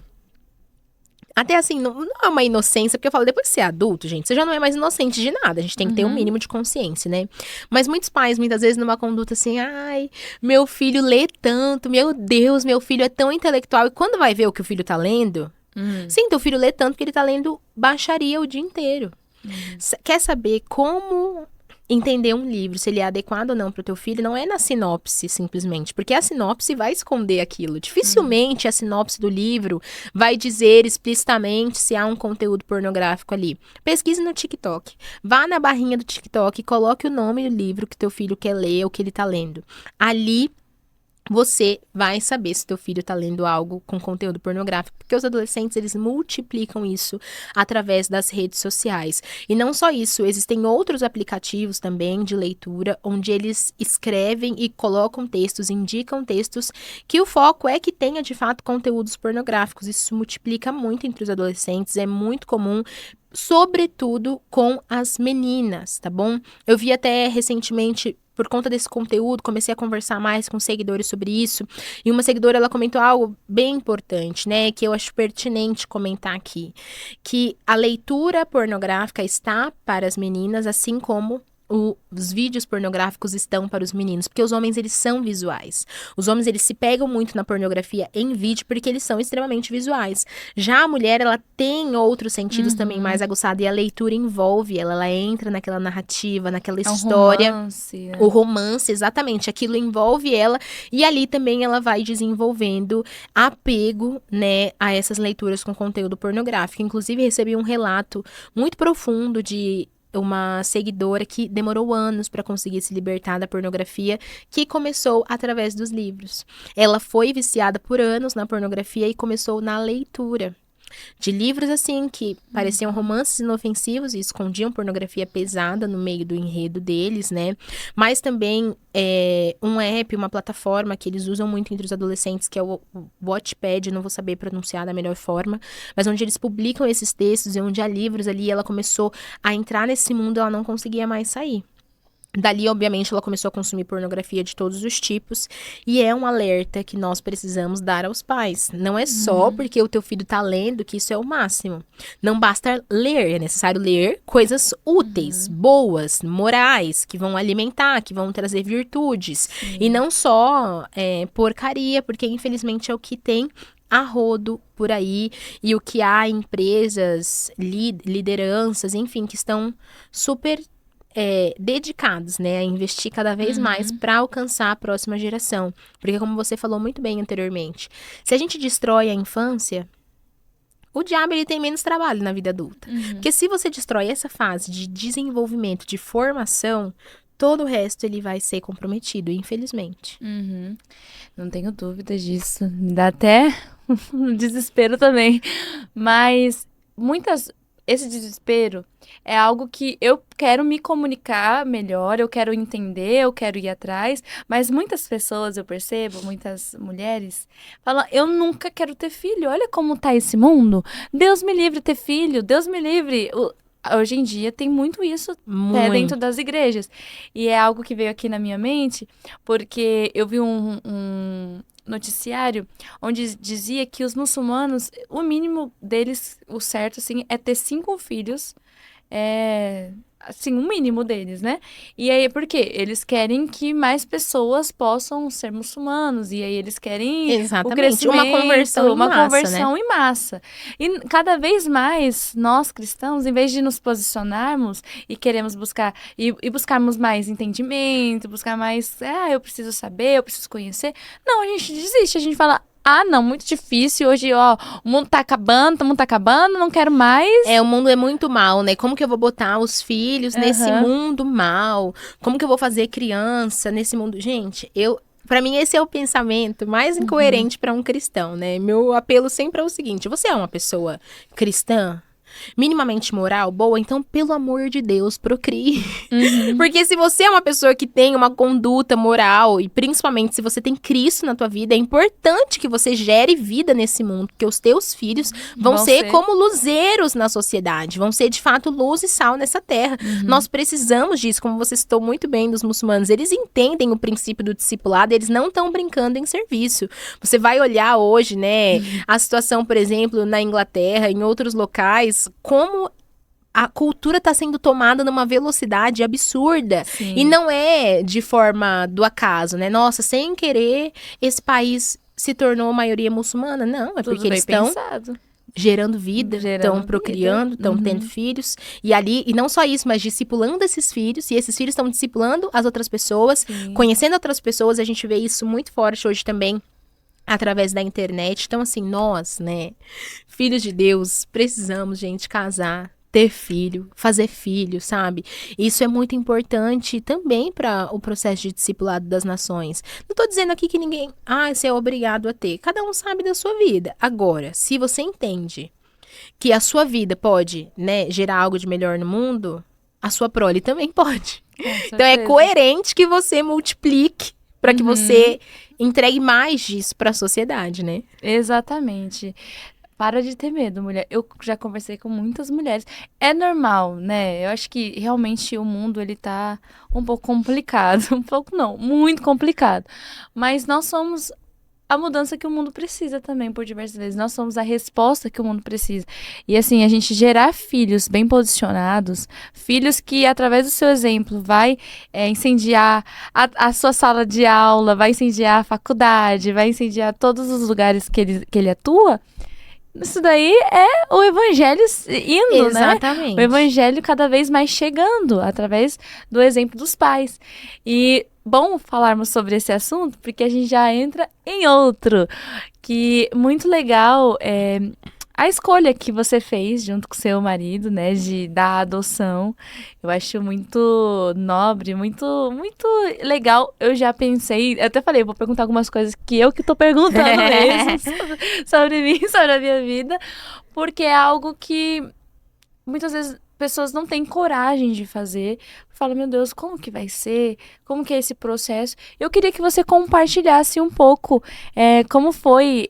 Até assim, não é uma inocência, porque eu falo, depois que você é adulto, gente, você já não é mais inocente de nada. A gente tem que ter um mínimo de consciência, né? Mas muitos pais, muitas vezes, numa conduta assim, ai, meu filho lê tanto, meu Deus, meu filho é tão intelectual. E quando vai ver o que o filho tá lendo, sim, teu filho lê tanto que ele tá lendo baixaria o dia inteiro. Quer saber como entender um livro, se ele é adequado ou não para o teu filho, não é na sinopse, simplesmente. Porque a sinopse vai esconder aquilo. Dificilmente a sinopse do livro vai dizer explicitamente se há um conteúdo pornográfico ali. Pesquise no TikTok. Vá na barrinha do TikTok e coloque o nome do livro que teu filho quer ler ou que ele tá lendo. Ali você vai saber se teu filho tá lendo algo com conteúdo pornográfico, porque os adolescentes, eles multiplicam isso através das redes sociais. E não só isso, existem outros aplicativos também de leitura, onde eles escrevem e colocam textos, indicam textos, que o foco é que tenha, de fato, conteúdos pornográficos. Isso multiplica muito entre os adolescentes, é muito comum, sobretudo com as meninas, tá bom? Eu vi até recentemente, por conta desse conteúdo, comecei a conversar mais com seguidores sobre isso, e uma seguidora, ela comentou algo bem importante, né, que eu acho pertinente comentar aqui, que a leitura pornográfica está para as meninas, assim como os vídeos pornográficos estão para os meninos, porque os homens, eles são visuais. Os homens, eles se pegam muito na pornografia em vídeo, porque eles são extremamente visuais. Já a mulher, ela tem outros sentidos também mais aguçados, e a leitura envolve ela entra naquela narrativa, naquela história. Romance, né? O romance, exatamente, aquilo envolve ela, e ali também ela vai desenvolvendo apego, né, a essas leituras com conteúdo pornográfico. Inclusive, recebi um relato muito profundo de uma seguidora que demorou anos para conseguir se libertar da pornografia, que começou através dos livros. Ela foi viciada por anos na pornografia e começou na leitura de livros assim que pareciam romances inofensivos e escondiam pornografia pesada no meio do enredo deles, né? Mas também um app, uma plataforma que eles usam muito entre os adolescentes, que é o Wattpad, não vou saber pronunciar da melhor forma, mas onde eles publicam esses textos e onde há livros ali, ela começou a entrar nesse mundo, ela não conseguia mais sair. Dali, obviamente, ela começou a consumir pornografia de todos os tipos. E é um alerta que nós precisamos dar aos pais. Não é só porque o teu filho tá lendo que isso é o máximo. Não basta ler, é necessário ler coisas úteis, boas, morais, que vão alimentar, que vão trazer virtudes. E não só porcaria, porque infelizmente é o que tem a rodo por aí, e o que há empresas, lideranças, enfim, que estão super dedicados, né, a investir cada vez mais para alcançar a próxima geração. Porque, como você falou muito bem anteriormente, se a gente destrói a infância, o diabo ele tem menos trabalho na vida adulta. Porque se você destrói essa fase de desenvolvimento, de formação, todo o resto ele vai ser comprometido, infelizmente. Não tenho dúvida disso. Me dá até um desespero também. Mas esse desespero é algo que eu quero me comunicar melhor, eu quero entender, eu quero ir atrás, mas muitas pessoas, eu percebo, muitas mulheres, falam, eu nunca quero ter filho, olha como tá esse mundo, Deus me livre ter filho, Deus me livre. Hoje em dia tem muito isso dentro das igrejas, e é algo que veio aqui na minha mente, porque eu vi um noticiário onde dizia que os muçulmanos, o mínimo deles, o certo, assim, é ter 5 filhos, assim, o mínimo deles, né? E aí, por quê? Eles querem que mais pessoas possam ser muçulmanos, e aí eles querem Exatamente, o crescimento, uma conversão em massa. E cada vez mais, nós cristãos, em vez de nos posicionarmos e queremos buscar, e buscarmos mais entendimento, buscar mais, eu preciso saber, eu preciso conhecer, não, a gente desiste, a gente fala, não, muito difícil. Hoje, o mundo tá acabando, não quero mais. O mundo é muito mal, né? Como que eu vou botar os filhos nesse mundo mal? Como que eu vou fazer criança nesse mundo? Gente, pra mim esse é o pensamento mais incoerente pra um cristão, né? Meu apelo sempre é o seguinte, você é uma pessoa cristã? Minimamente moral, boa, então, pelo amor de Deus, procrie. Porque se você é uma pessoa que tem uma conduta moral, e principalmente se você tem Cristo na tua vida, é importante que você gere vida nesse mundo, porque os teus filhos vão ser como luzeiros na sociedade, vão ser, de fato, luz e sal nessa terra. Nós precisamos disso, como você citou muito bem dos muçulmanos, eles entendem o princípio do discipulado, eles não estão brincando em serviço. Você vai olhar hoje, né, a situação, por exemplo, na Inglaterra, em outros locais, como a cultura está sendo tomada numa velocidade absurda. Sim. E não é de forma do acaso, né? Nossa, sem querer, esse país se tornou maioria muçulmana. Não, é porque eles estão gerando vida, estão procriando, estão tendo filhos. E não só isso, mas discipulando esses filhos. E esses filhos estão discipulando as outras pessoas, conhecendo outras pessoas. A gente vê isso muito forte hoje também, através da internet. Então, assim, nós, né, filhos de Deus, precisamos, gente, casar, ter filho, fazer filho, sabe? Isso é muito importante também para o processo de discipulado das nações. Não tô dizendo aqui que ninguém, você é obrigado a ter. Cada um sabe da sua vida. Agora, se você entende que a sua vida pode, né, gerar algo de melhor no mundo, a sua prole também pode. Então, é coerente que você multiplique para que você entregue mais disso para a sociedade, né? Exatamente. Para de ter medo, mulher. Eu já conversei com muitas mulheres. É normal, né? Eu acho que realmente o mundo, ele tá um pouco complicado. Um pouco não, muito complicado. Mas nós somos a mudança que o mundo precisa também, por diversas vezes. Nós somos a resposta que o mundo precisa. E assim, a gente gerar filhos bem posicionados, filhos que, através do seu exemplo, vai incendiar a sua sala de aula, vai incendiar a faculdade, vai incendiar todos os lugares que ele atua. Isso daí é o evangelho indo, Exatamente. né? O evangelho cada vez mais chegando, através do exemplo dos pais. E bom falarmos sobre esse assunto, porque a gente já entra em outro, que muito legal a escolha que você fez junto com seu marido, né, de dar adoção. Eu acho muito nobre, muito, muito legal. Eu já pensei, eu até falei, vou perguntar algumas coisas que eu tô perguntando mesmo sobre mim, sobre a minha vida, porque é algo que muitas vezes pessoas não têm coragem de fazer. Fala, meu Deus, como que vai ser? Como que é esse processo? Eu queria que você compartilhasse um pouco como foi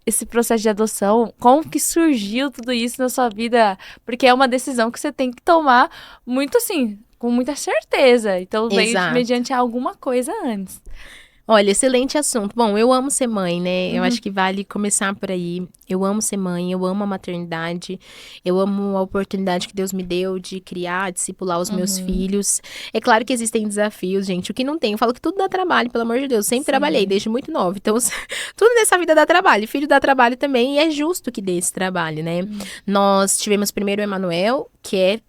esse processo de adoção, como que surgiu tudo isso na sua vida, porque é uma decisão que você tem que tomar muito assim, com muita certeza. Então, veio Exato. mediante alguma coisa antes. Olha, excelente assunto. Bom, eu amo ser mãe, né? Eu acho que vale começar por aí. Eu amo ser mãe, eu amo a maternidade, eu amo a oportunidade que Deus me deu de criar, discipular os meus filhos. É claro que existem desafios, gente. O que não tem, eu falo que tudo dá trabalho, pelo amor de Deus. Sempre trabalhei, desde muito nova. Então, tudo nessa vida dá trabalho. Filho dá trabalho também, e é justo que dê esse trabalho, né? Nós tivemos primeiro o Emanuel, que é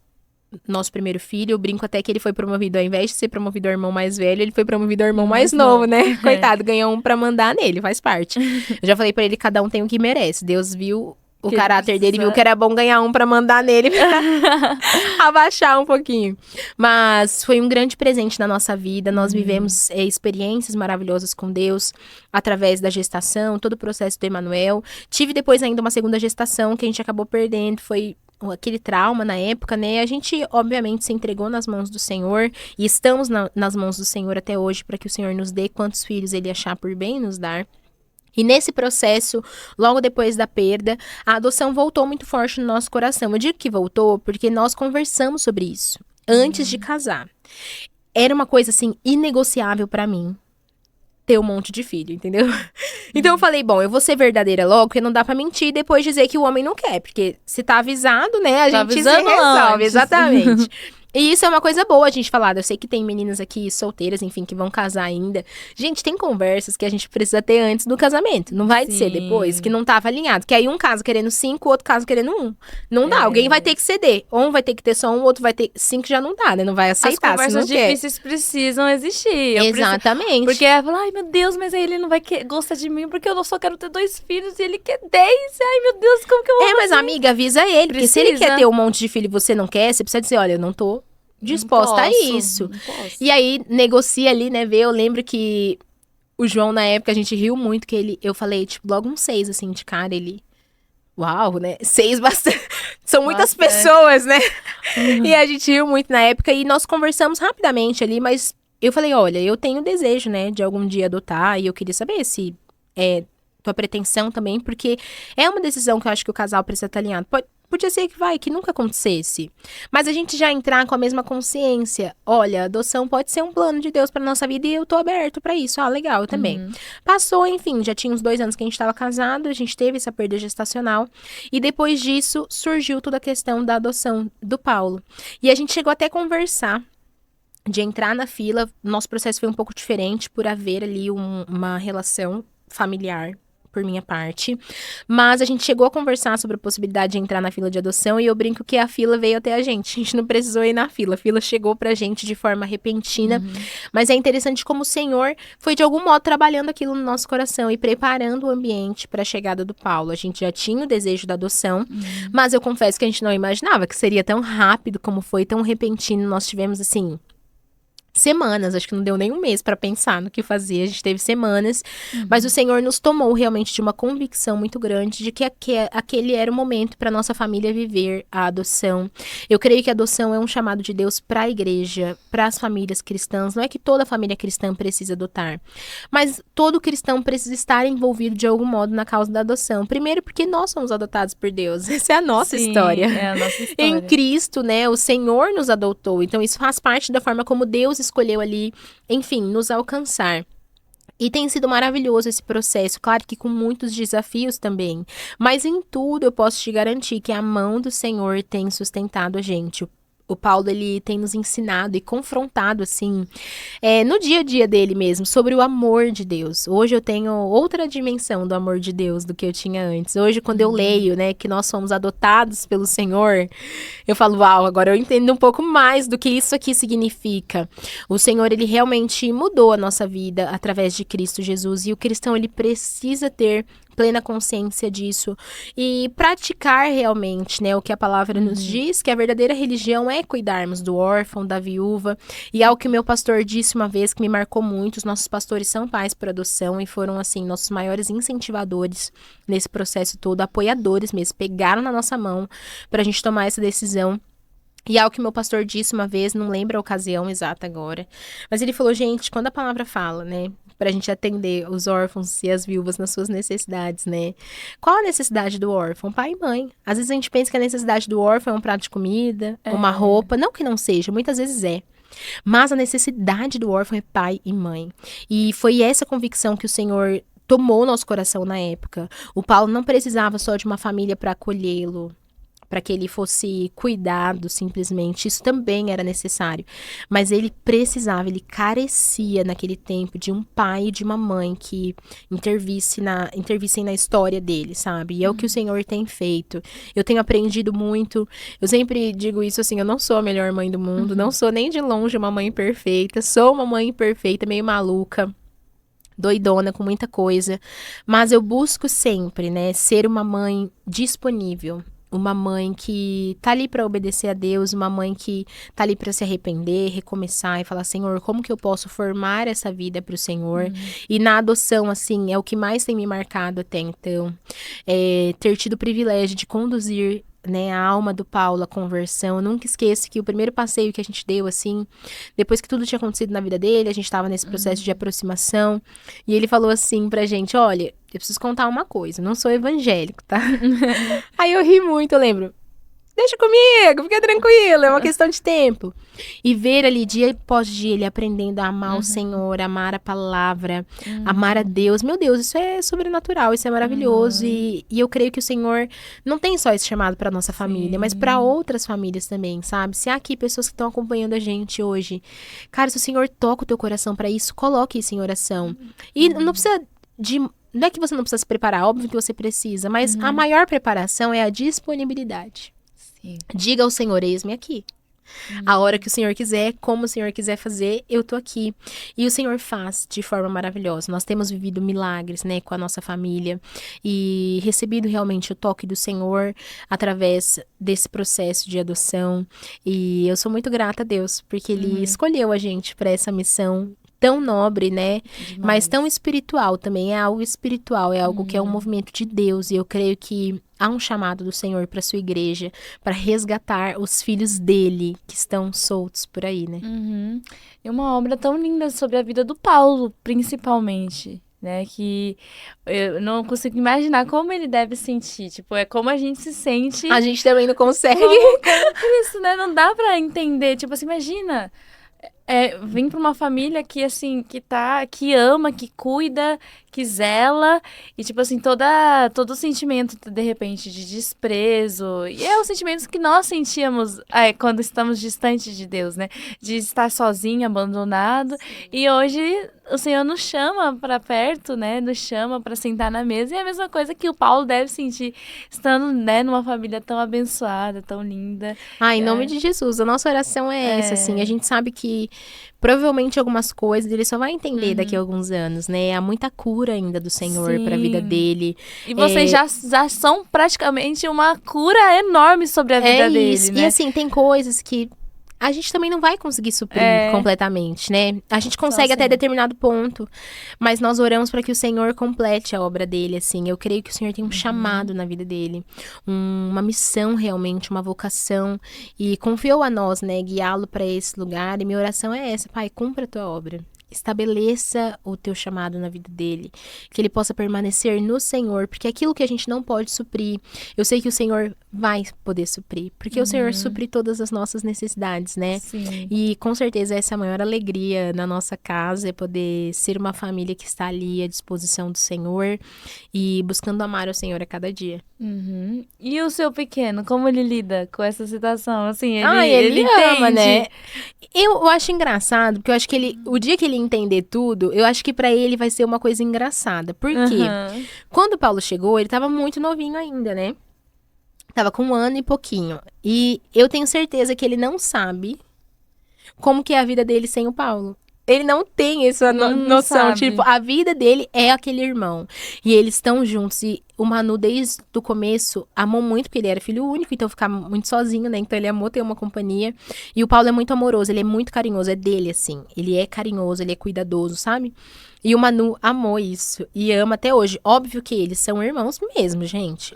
nosso primeiro filho. Eu brinco até que ele foi promovido, ao invés de ser promovido ao irmão mais velho, ele foi promovido ao irmão mais novo, né? Coitado, ganhou um pra mandar nele, faz parte. Eu já falei pra ele, cada um tem o que merece. Deus viu o caráter dele, viu que era bom ganhar um pra mandar nele, pra abaixar um pouquinho. Mas foi um grande presente na nossa vida. Nós vivemos experiências maravilhosas com Deus, através da gestação, todo o processo do Emanuel. Tive depois ainda uma segunda gestação, que a gente acabou perdendo, foi aquele trauma na época, né? A gente, obviamente, se entregou nas mãos do Senhor e estamos nas mãos do Senhor até hoje para que o Senhor nos dê quantos filhos Ele achar por bem nos dar. E nesse processo, logo depois da perda, a adoção voltou muito forte no nosso coração. Eu digo que voltou porque nós conversamos sobre isso antes de casar. Era uma coisa, assim, inegociável para mim ter um monte de filho, entendeu? Então eu falei, bom, eu vou ser verdadeira logo, porque não dá pra mentir e depois dizer que o homem não quer, porque se tá avisado, né, a gente se resolve, antes. exatamente. E isso é uma coisa boa a gente falar. Eu sei que tem meninas aqui solteiras, enfim, que vão casar ainda. Gente, tem conversas que a gente precisa ter antes do casamento. Não vai ser depois, que não tava alinhado. Que aí um casa querendo 5, o outro casa querendo 1. Não dá, alguém vai ter que ceder. Ou um vai ter que ter só um, o outro vai ter 5, já não dá, né? Não vai aceitar. As conversas difíceis precisam existir. Exatamente. Porque ela fala, ai meu Deus, mas aí ele não vai gostar de mim porque eu só quero ter 2 filhos e ele quer 10. Ai meu Deus, como que eu vou fazer? Mas amiga, avisa ele. Porque se ele quer ter um monte de filho e você não quer, você precisa dizer, olha, eu não tô disposta a isso. E aí, negocia ali, né, vê, eu lembro que o João, na época, a gente riu muito, que eu falei, tipo, logo um 6, assim, de cara, ele... Uau, né? 6 bastante. São muitas pessoas, né? E a gente riu muito na época e nós conversamos rapidamente ali, mas eu falei, olha, eu tenho desejo, né, de algum dia adotar e eu queria saber se é tua pretensão também, porque é uma decisão que eu acho que o casal precisa estar alinhado. Podia ser que nunca acontecesse. Mas a gente já entrar com a mesma consciência. Olha, adoção pode ser um plano de Deus pra nossa vida e eu tô aberto pra isso. Ah, legal, eu também. Passou, enfim, já tinha uns 2 anos que a gente tava casado, a gente teve essa perda gestacional. E depois disso, surgiu toda a questão da adoção do Paulo. E a gente chegou até a conversar de entrar na fila. Nosso processo foi um pouco diferente por haver ali uma relação familiar por minha parte, mas a gente chegou a conversar sobre a possibilidade de entrar na fila de adoção e eu brinco que a fila veio até a gente não precisou ir na fila, a fila chegou pra gente de forma repentina, mas é interessante como o Senhor foi de algum modo trabalhando aquilo no nosso coração e preparando o ambiente para a chegada do Paulo. A gente já tinha o desejo da adoção, mas eu confesso que a gente não imaginava que seria tão rápido como foi, tão repentino. Nós tivemos assim semanas, acho que não deu nem um mês pra pensar no que fazer, a gente teve semanas, mas o Senhor nos tomou realmente de uma convicção muito grande de que aquele era o momento para nossa família viver a adoção. Eu creio que a adoção é um chamado de Deus para a igreja, para as famílias cristãs. Não é que toda família cristã precisa adotar, mas todo cristão precisa estar envolvido de algum modo na causa da adoção. Primeiro porque nós somos adotados por Deus, essa é a nossa história. É a nossa história. Em Cristo, né, o Senhor nos adotou, então isso faz parte da forma como Deus escolheu ali, enfim, nos alcançar. E tem sido maravilhoso esse processo, claro que com muitos desafios também, mas em tudo eu posso te garantir que a mão do Senhor tem sustentado a gente. O Paulo, ele tem nos ensinado e confrontado, assim, no dia a dia dele mesmo, sobre o amor de Deus. Hoje eu tenho outra dimensão do amor de Deus do que eu tinha antes. Hoje, quando eu leio, né, que nós somos adotados pelo Senhor, eu falo, uau, agora eu entendo um pouco mais do que isso aqui significa. O Senhor, ele realmente mudou a nossa vida através de Cristo Jesus, e o cristão, ele precisa ter plena consciência disso e praticar realmente, né, o que a palavra nos diz, que a verdadeira religião é cuidarmos do órfão, da viúva, e é o que o meu pastor disse uma vez que me marcou muito. Os nossos pastores são pais por adoção e foram, assim, nossos maiores incentivadores nesse processo todo, apoiadores mesmo, pegaram na nossa mão pra gente tomar essa decisão. E é o que meu pastor disse uma vez, não lembro a ocasião exata agora, mas ele falou, gente, quando a palavra fala, né, pra gente atender os órfãos e as viúvas nas suas necessidades, né, qual a necessidade do órfão? Pai e mãe. Às vezes a gente pensa que a necessidade do órfão é um prato de comida, uma roupa, não que não seja, muitas vezes é. Mas a necessidade do órfão é pai e mãe. E foi essa convicção que o Senhor tomou no nosso coração na época. O Paulo não precisava só de uma família para acolhê-lo, para que ele fosse cuidado simplesmente, isso também era necessário, mas ele precisava, ele carecia naquele tempo de um pai e de uma mãe que intervissem na história dele, sabe? E é o que o Senhor tem feito. Eu tenho aprendido muito, eu sempre digo isso assim, eu não sou a melhor mãe do mundo, não sou nem de longe uma mãe perfeita, sou uma mãe imperfeita, meio maluca, doidona com muita coisa, mas eu busco sempre, né, ser uma mãe disponível, uma mãe que tá ali para obedecer a Deus, uma mãe que tá ali para se arrepender, recomeçar e falar, Senhor, como que eu posso formar essa vida pro Senhor? E na adoção, assim, é o que mais tem me marcado até então, ter tido o privilégio de conduzir, né, a alma do Paulo, a conversão. Eu nunca esqueço que o primeiro passeio que a gente deu, assim, depois que tudo tinha acontecido na vida dele, a gente tava nesse processo de aproximação, e ele falou assim pra gente, olha, eu preciso contar uma coisa, não sou evangélico, tá? Aí eu ri muito, eu lembro, deixa comigo, fica tranquilo, é uma questão de tempo. E ver ali dia após dia ele aprendendo a amar o Senhor, amar a palavra, amar a Deus. Meu Deus, isso é sobrenatural, isso é maravilhoso. E eu creio que o Senhor não tem só esse chamado para nossa família, mas para outras famílias também, sabe? Se há aqui pessoas que estão acompanhando a gente hoje, cara, se o Senhor toca o teu coração para isso, coloque isso em oração. E não precisa de... Não é que você não precisa se preparar, óbvio que você precisa, mas a maior preparação é a disponibilidade. Sim. Diga ao Senhor, eis-me aqui. A hora que o Senhor quiser, como o Senhor quiser fazer, eu tô aqui. E o Senhor faz de forma maravilhosa. Nós temos vivido milagres, né, com a nossa família e recebido realmente o toque do Senhor através desse processo de adoção. E eu sou muito grata a Deus, porque Ele escolheu a gente para essa missão tão nobre, né? Demais. Mas tão espiritual também. É algo espiritual, é algo que é um movimento de Deus. E eu creio que há um chamado do Senhor para sua igreja, para resgatar os filhos dele que estão soltos por aí, né? E uma obra tão linda sobre a vida do Paulo, principalmente, né? Que eu não consigo imaginar como ele deve sentir. Tipo, é como a gente se sente. A gente também não consegue. Como isso, né? Não dá pra entender. Tipo assim, imagina... vim pra uma família que, assim, que ama, que cuida, que zela, e, tipo assim, todo o sentimento, de repente, de desprezo, e é os sentimentos que nós sentíamos quando estamos distantes de Deus, né? De estar sozinho, abandonado, e hoje o Senhor nos chama pra perto, né? Nos chama pra sentar na mesa, e é a mesma coisa que o Paulo deve sentir, estando, né, numa família tão abençoada, tão linda. Em nome de Jesus, a nossa oração é essa, assim, a gente sabe que provavelmente algumas coisas ele só vai entender daqui a alguns anos, né? Há muita cura ainda do Senhor para a vida dele. E vocês já são praticamente uma cura enorme sobre a vida dele, né? E assim, tem coisas que a gente também não vai conseguir suprir completamente, né? A gente consegue até determinado ponto, mas nós oramos para que o Senhor complete a obra dele, assim. Eu creio que o Senhor tem um chamado na vida dele, uma missão realmente, uma vocação, e confiou a nós, né, guiá-lo para esse lugar. E minha oração é essa, Pai, cumpra a tua obra. estabeleça o teu chamado na vida dele, que ele possa permanecer no Senhor, porque aquilo que a gente não pode suprir, eu sei que o Senhor vai poder suprir, porque o Senhor supre todas as nossas necessidades, né? Sim. E com certeza essa é a maior alegria na nossa casa, é poder ser uma família que está ali à disposição do Senhor e buscando amar o Senhor a cada dia. Uhum. E o seu pequeno, como ele lida com essa situação? Assim, Ele ama, entende. né? Eu acho engraçado, porque eu acho que o dia que ele entender tudo, eu acho que pra ele vai ser uma coisa engraçada. Por quê? Aham. Quando o Paulo chegou, ele tava muito novinho ainda, né? Tava com 1 ano e pouquinho. E eu tenho certeza que ele não sabe como que é a vida dele sem o Paulo. Ele não tem essa Não noção. sabe. Tipo, a vida dele é aquele irmão. E eles estão juntos. E o Manu, desde o começo, amou muito, porque ele era filho único, então ficava muito sozinho, né? Então ele amou ter uma companhia. E o Paulo é muito amoroso, ele é muito carinhoso, é dele, assim. Ele é carinhoso, ele é cuidadoso, sabe? E o Manu amou isso. E ama até hoje. Óbvio que eles são irmãos mesmo, gente.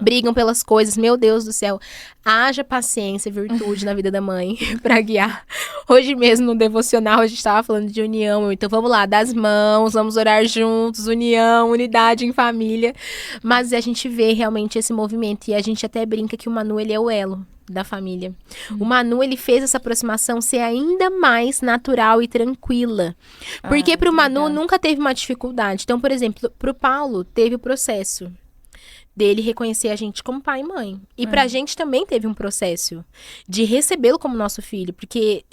Brigam pelas coisas. Meu Deus do céu. Haja paciência e virtude na vida da mãe pra guiar. Hoje mesmo, no devocional, a gente tava falando de união. Então, vamos lá, das mãos, vamos orar juntos. União, unidade em família. Mas a gente vê realmente esse movimento. E a gente até brinca que o Manu, ele é o elo da família. O Manu, ele fez essa aproximação ser ainda mais natural e tranquila. Porque pro Manu nunca teve uma dificuldade. Então, por exemplo, pro Paulo teve o processo dele reconhecer a gente como pai e mãe. E pra gente também teve um processo de recebê-lo como nosso filho. Porque,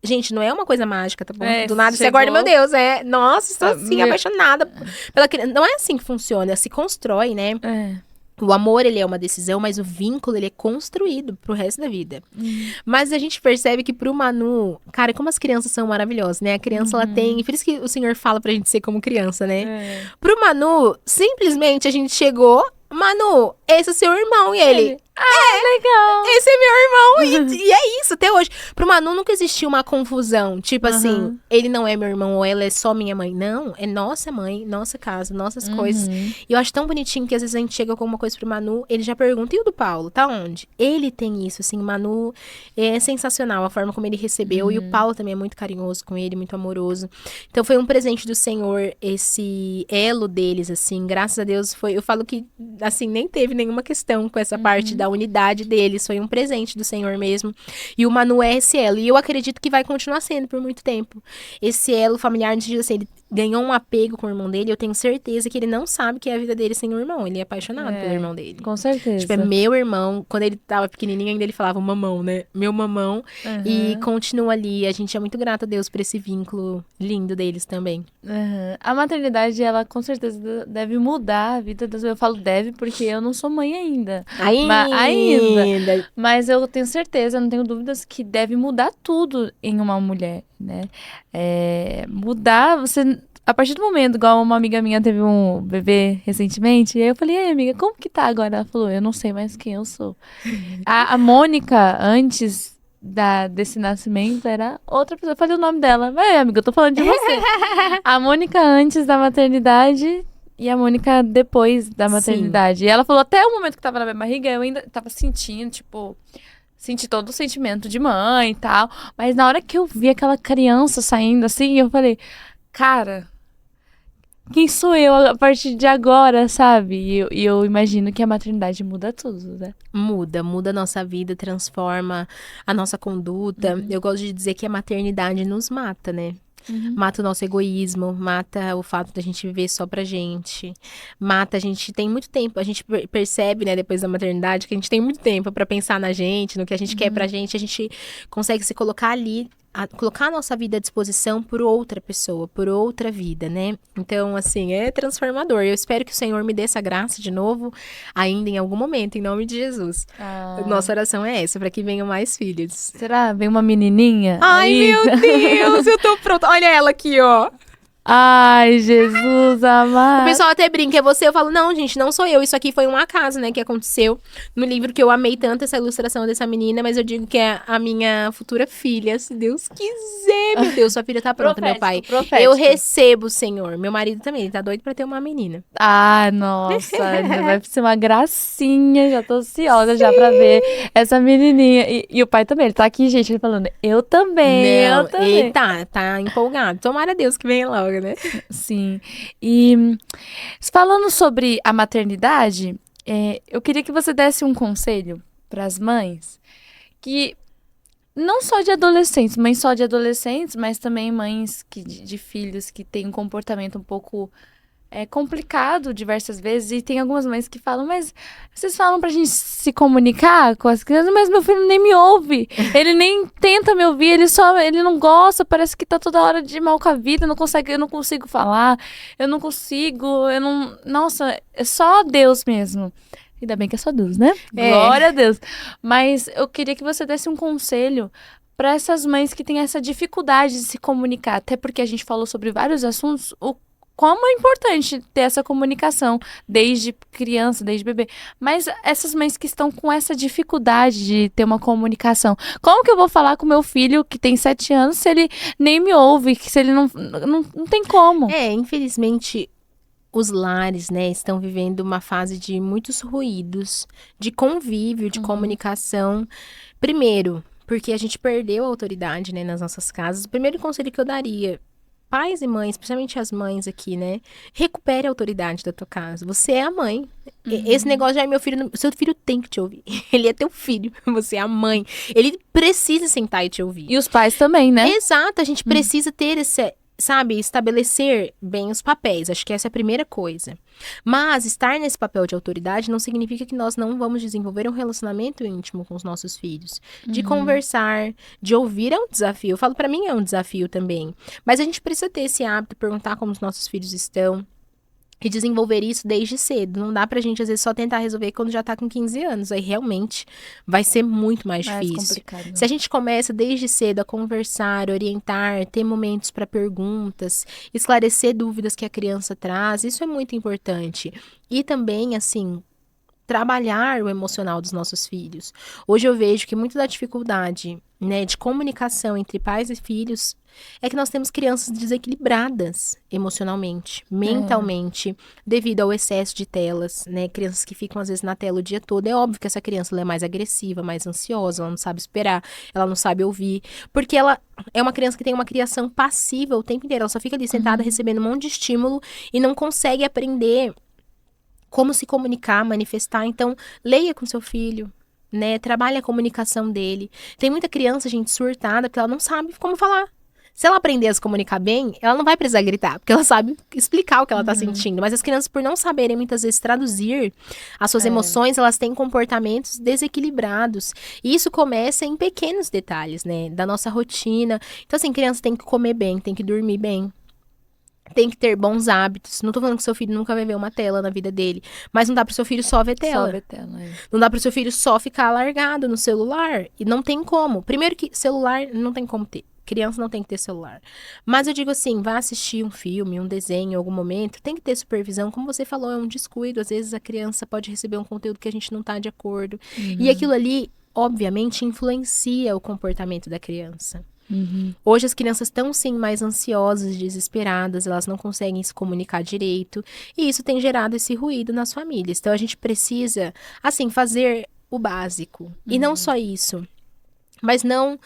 gente, não é uma coisa mágica, tá bom? Do nada você acorda, meu Deus, nossa, estou assim, apaixonada pela criança. Não é assim que funciona, se constrói, né? O amor, ele é uma decisão, mas o vínculo, ele é construído pro resto da vida. Mas a gente percebe que pro Manu, cara, como as crianças são maravilhosas, né? A criança, ela tem... Por isso que o Senhor fala pra gente ser como criança, né? Pro Manu, simplesmente a gente chegou... Manu, esse é seu irmão. E ele... legal. Esse é meu irmão. E é isso, até hoje. Pro Manu nunca existiu uma confusão. Tipo assim, ele não é meu irmão ou ela é só minha mãe. Não, é nossa mãe, nossa casa, nossas coisas. E eu acho tão bonitinho que às vezes a gente chega com uma coisa pro Manu, ele já pergunta, e o do Paulo? Tá onde? Ele tem isso, assim, o Manu é sensacional, a forma como ele recebeu. E o Paulo também é muito carinhoso com ele, muito amoroso. Então foi um presente do Senhor, esse elo deles, assim. Graças a Deus foi... Eu falo que, assim, nem teve nenhuma questão com essa parte da unidade deles, foi um presente do Senhor mesmo. E o Manu é esse elo, e eu acredito que vai continuar sendo por muito tempo. Esse elo familiar, no sentido assim, ele ganhou um apego com o irmão dele, eu tenho certeza que ele não sabe que é a vida dele sem o irmão, ele é apaixonado pelo irmão dele. Com certeza. Tipo, é meu irmão, quando ele tava pequenininho ainda ele falava mamão, né? Meu mamão, e continua ali, a gente é muito grato a Deus por esse vínculo lindo deles também. A maternidade, ela com certeza deve mudar a vida das... Eu falo deve porque eu não sou mãe ainda. Ainda. Mas eu tenho certeza, não tenho dúvidas que deve mudar tudo em uma mulher, né? Mudar, você... A partir do momento, igual uma amiga minha teve um bebê recentemente, e aí eu falei, ei, amiga, como que tá agora? Ela falou, eu não sei mais quem eu sou. A Mônica, antes desse nascimento, era outra pessoa. Eu falei o nome dela. Amiga, eu tô falando de você. A Mônica antes da maternidade... E a Mônica depois da maternidade. E ela falou, até o momento que tava na minha barriga, eu ainda tava sentindo, tipo... Senti todo o sentimento de mãe e tal. Mas na hora que eu vi aquela criança saindo assim, eu falei... Cara, quem sou eu a partir de agora, sabe? E eu imagino que a maternidade muda tudo, né? Muda a nossa vida, transforma a nossa conduta. Eu gosto de dizer que a maternidade nos mata, né? Mata o nosso egoísmo, mata o fato da gente viver só pra gente, mata, a gente tem muito tempo, a gente percebe, né, depois da maternidade, que a gente tem muito tempo pra pensar na gente, no que a gente quer pra gente, a gente consegue se colocar ali, colocar a nossa vida à disposição por outra pessoa, por outra vida, né? Então, assim, é transformador. Eu espero que o Senhor me dê essa graça de novo, ainda em algum momento, em nome de Jesus. Nossa oração é essa, pra que venham mais filhos. Será? Vem uma menininha? Ai, meu Deus, eu tô pronta. Olha ela aqui, ó. Ai, Jesus O amado. pessoal até brinca, é você? Eu falo, não, gente, não sou eu. Isso aqui foi um acaso, né, que aconteceu no livro que eu amei tanto essa ilustração dessa menina, mas eu digo que é a minha futura filha, se Deus quiser. Meu Deus, sua filha tá pronta, meu pai. Profético. Eu recebo, Senhor. Meu marido também, ele tá doido pra ter uma menina. Ah, nossa, vai ser uma gracinha. Já tô ansiosa já pra ver essa menininha. E o pai também, ele tá aqui, gente, ele falando, eu também, eu Não, também. ele tá empolgado. Tomara Deus que venha logo, né? Sim. E falando sobre a maternidade, eu queria que você desse um conselho para as mães que não só de adolescentes, mães só de adolescentes, mas também mães de filhos que têm um comportamento um pouco complicado diversas vezes. E tem algumas mães que falam, mas vocês falam pra gente se comunicar com as crianças, mas meu filho nem me ouve. Ele nem tenta me ouvir, ele não gosta, parece que tá toda hora de mal com a vida, eu não consigo falar, nossa, é só Deus mesmo. Ainda bem que é só Deus, né? Glória a Deus. Mas eu queria que você desse um conselho para essas mães que têm essa dificuldade de se comunicar, até porque a gente falou sobre vários assuntos, como é importante ter essa comunicação desde criança, desde bebê. Mas essas mães que estão com essa dificuldade de ter uma comunicação, como que eu vou falar com meu filho que tem 7 anos se ele nem me ouve, se ele não tem como? Infelizmente, os lares, né, estão vivendo uma fase de muitos ruídos, de convívio, de comunicação. Primeiro, porque a gente perdeu a autoridade, né, nas nossas casas. O primeiro conselho que eu daria, pais e mães, especialmente as mães aqui, né, recupere a autoridade da tua casa. Você é a mãe. Esse negócio já é meu filho, seu filho tem que te ouvir. Ele é teu filho, você é a mãe. Ele precisa sentar e te ouvir. E os pais também, né? Exato, a gente precisa ter estabelecer bem os papéis. Acho que essa é a primeira coisa. Mas estar nesse papel de autoridade não significa que nós não vamos desenvolver um relacionamento íntimo com os nossos filhos. De conversar, de ouvir é um desafio. Eu falo, pra mim é um desafio também. Mas a gente precisa ter esse hábito, perguntar como os nossos filhos estão. E desenvolver isso desde cedo. Não dá pra gente, às vezes, só tentar resolver quando já tá com 15 anos. Aí, realmente, vai ser muito mais difícil. Complicado. Se a gente começa desde cedo a conversar, orientar, ter momentos para perguntas, esclarecer dúvidas que a criança traz, isso é muito importante. E também, assim, trabalhar o emocional dos nossos filhos. Hoje eu vejo que muito da dificuldade, né, de comunicação entre pais e filhos é que nós temos crianças desequilibradas emocionalmente, mentalmente, devido ao excesso de telas, né? Crianças que ficam às vezes na tela o dia todo. É óbvio que essa criança ela é mais agressiva, mais ansiosa, ela não sabe esperar, ela não sabe ouvir, porque ela é uma criança que tem uma criação passiva o tempo inteiro, ela só fica ali sentada recebendo um monte de estímulo e não consegue aprender como se comunicar, manifestar. Então, leia com seu filho, né? Trabalhe a comunicação dele. Tem muita criança, gente, surtada, porque ela não sabe como falar. Se ela aprender a se comunicar bem, ela não vai precisar gritar, porque ela sabe explicar o que ela tá sentindo. Mas as crianças, por não saberem muitas vezes traduzir as suas emoções, elas têm comportamentos desequilibrados. E isso começa em pequenos detalhes, né? Da nossa rotina. Então, assim, criança tem que comer bem, tem que dormir bem. Tem que ter bons hábitos. Não tô falando que seu filho nunca vai ver uma tela na vida dele. Mas não dá pro seu filho só ver tela. Só ver tela, Não dá pro seu filho só ficar largado no celular. E não tem como. Primeiro que celular não tem como ter. Criança não tem que ter celular. Mas eu digo assim, vá assistir um filme, um desenho em algum momento. Tem que ter supervisão. Como você falou, é um descuido. Às vezes a criança pode receber um conteúdo que a gente não tá de acordo. E aquilo ali, obviamente, influencia o comportamento da criança. Hoje as crianças estão sim mais ansiosas, desesperadas, elas não conseguem se comunicar direito e isso tem gerado esse ruído nas famílias. Então a gente precisa, assim, fazer o básico. E não só isso, mas não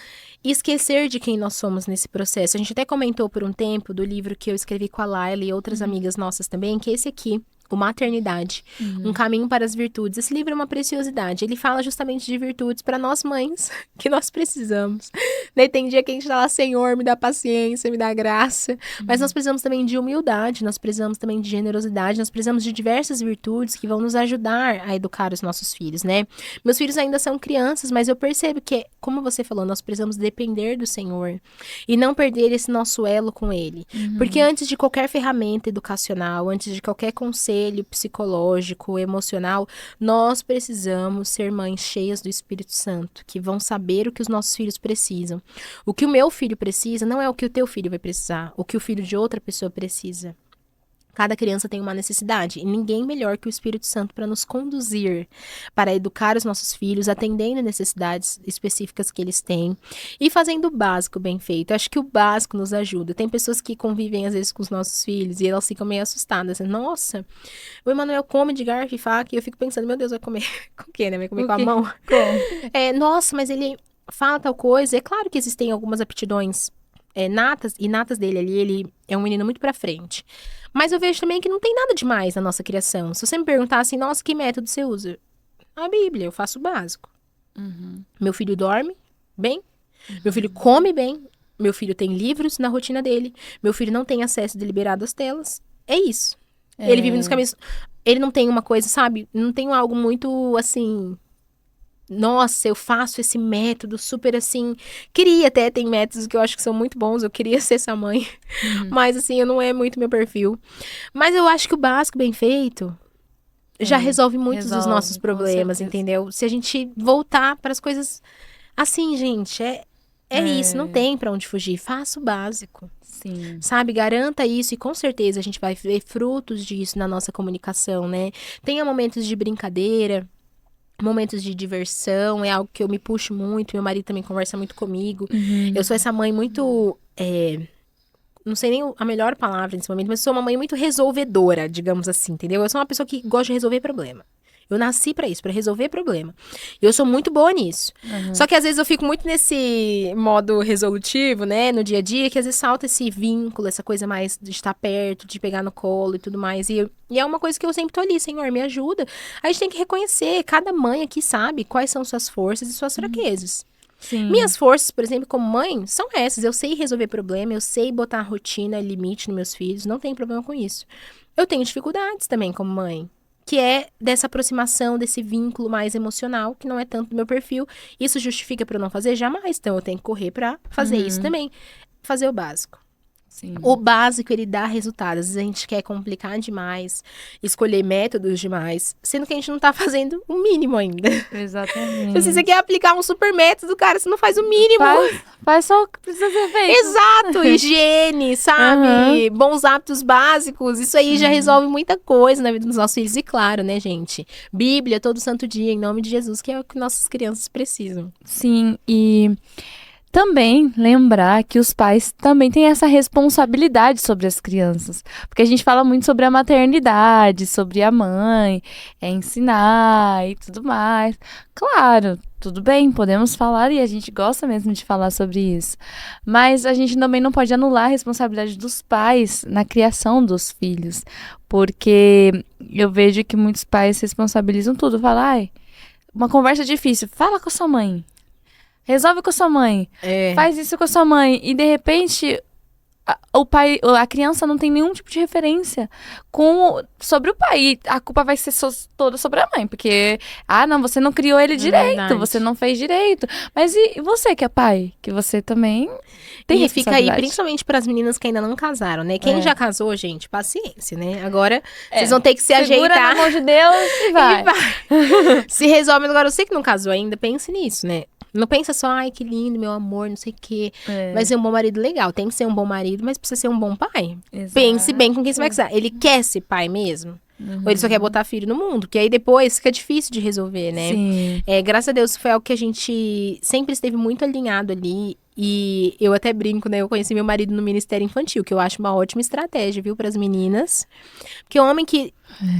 esquecer de quem nós somos nesse processo. A gente até comentou por um tempo do livro que eu escrevi com a Laila e outras amigas nossas também, que é esse aqui, O Maternidade, Um Caminho para as Virtudes. Esse livro é uma preciosidade. Ele fala justamente de virtudes para nós mães, que nós precisamos. Né? Tem dia que a gente fala, Senhor, me dá paciência, me dá graça. Mas nós precisamos também de humildade, nós precisamos também de generosidade, nós precisamos de diversas virtudes que vão nos ajudar a educar os nossos filhos, né? Meus filhos ainda são crianças, mas eu percebo que, como você falou, nós precisamos depender do Senhor e não perder esse nosso elo com Ele. Porque antes de qualquer ferramenta educacional, antes de qualquer conselho, conselho psicológico, emocional, nós precisamos ser mães cheias do Espírito Santo, que vão saber o que os nossos filhos precisam. O que o meu filho precisa não é o que o teu filho vai precisar, o que o filho de outra pessoa precisa. Cada criança tem uma necessidade e ninguém melhor que o Espírito Santo para nos conduzir, para educar os nossos filhos, atendendo necessidades específicas que eles têm e fazendo o básico bem feito. Acho que o básico nos ajuda. Tem pessoas que convivem às vezes com os nossos filhos e elas ficam meio assustadas. Assim, nossa, o Emanuel come de garfo e faca e eu fico pensando, meu Deus, vai comer com o quê, né? Vai comer com a mão? Nossa, mas ele fala tal coisa. É claro que existem algumas aptidões natas dele ali, ele é um menino muito pra frente. Mas eu vejo também que não tem nada demais na nossa criação. Se você me perguntar assim, nossa, que método você usa? A Bíblia, eu faço o básico. Meu filho dorme bem, meu filho come bem, meu filho tem livros na rotina dele, meu filho não tem acesso deliberado às telas. É isso. Ele vive nos caminhos... Ele não tem uma coisa, sabe? Não tem algo muito, assim... Nossa, eu faço esse método super assim... Queria até, tem métodos que eu acho que são muito bons. Eu queria ser essa mãe. Mas assim, não é muito meu perfil. Mas eu acho que o básico bem feito já resolve muitos dos nossos problemas, entendeu? Se a gente voltar para as coisas... Assim, gente, é isso. Não tem pra onde fugir. Faça o básico. Sim. Sabe, garanta isso e com certeza a gente vai ver frutos disso na nossa comunicação, né? Tenha momentos de brincadeira... Momentos de diversão, é algo que eu me puxo muito. Meu marido também conversa muito comigo. Eu sou essa mãe muito... não sei nem a melhor palavra nesse momento, mas eu sou uma mãe muito resolvedora, digamos assim, entendeu? Eu sou uma pessoa que gosta de resolver problema. Eu nasci pra isso, pra resolver problema. E eu sou muito boa nisso. Só que às vezes eu fico muito nesse modo resolutivo, né? No dia a dia, que às vezes falta esse vínculo, essa coisa mais de estar perto, de pegar no colo e tudo mais. E é uma coisa que eu sempre tô ali, Senhor, me ajuda. A gente tem que reconhecer, cada mãe aqui sabe quais são suas forças e suas fraquezas. Sim. Minhas forças, por exemplo, como mãe, são essas. Eu sei resolver problema, eu sei botar rotina, limite nos meus filhos, não tenho problema com isso. Eu tenho dificuldades também como mãe. Que é dessa aproximação, desse vínculo mais emocional, que não é tanto do meu perfil. Isso justifica pra eu não fazer? Jamais. Então, eu tenho que correr pra fazer isso também. Fazer o básico. Sim. O básico, ele dá resultados. Às vezes a gente quer complicar demais, escolher métodos demais, sendo que a gente não tá fazendo o mínimo ainda. Exatamente. Se você quer aplicar um super método, cara, você não faz o mínimo. Faz só o que precisa ser feito. Exato, higiene, sabe? Bons hábitos básicos, isso aí já resolve muita coisa na vida dos nossos filhos. E claro, né, gente? Bíblia todo santo dia, em nome de Jesus, que é o que nossas crianças precisam. Sim, e também lembrar que os pais também têm essa responsabilidade sobre as crianças. Porque a gente fala muito sobre a maternidade, sobre a mãe, ensinar e tudo mais. Claro, tudo bem, podemos falar e a gente gosta mesmo de falar sobre isso. Mas a gente também não pode anular a responsabilidade dos pais na criação dos filhos. Porque eu vejo que muitos pais se responsabilizam tudo. Falam, uma conversa difícil, fala com a sua mãe. Resolve com a sua mãe. Faz isso com a sua mãe. E de repente, a criança não tem nenhum tipo de referência sobre o pai. E a culpa vai ser toda sobre a mãe. Porque, não, você não criou ele direito. Verdade. Você não fez direito. Mas e você que é pai? Que você também tem E fica aí, responsabilidade. principalmente para as meninas que ainda não casaram, né? Quem já casou, gente, paciência, né? Agora, vocês vão ter que se Segura ajeitar. na mão de Deus e vai. Se resolve. Agora, você que não casou ainda, pense nisso, né? Não pensa só, que lindo, meu amor, não sei o quê. Vai ser um bom marido legal. Tem que ser um bom marido, mas precisa ser um bom pai. Exato. Pense bem com quem você vai casar. Ele quer ser pai mesmo? Ou ele só quer botar filho no mundo? Que aí depois fica difícil de resolver, né? Sim. Graças a Deus foi algo que a gente sempre esteve muito alinhado ali. E eu até brinco, né? Eu conheci meu marido no Ministério Infantil, que eu acho uma ótima estratégia, viu? Para as meninas. Porque homem que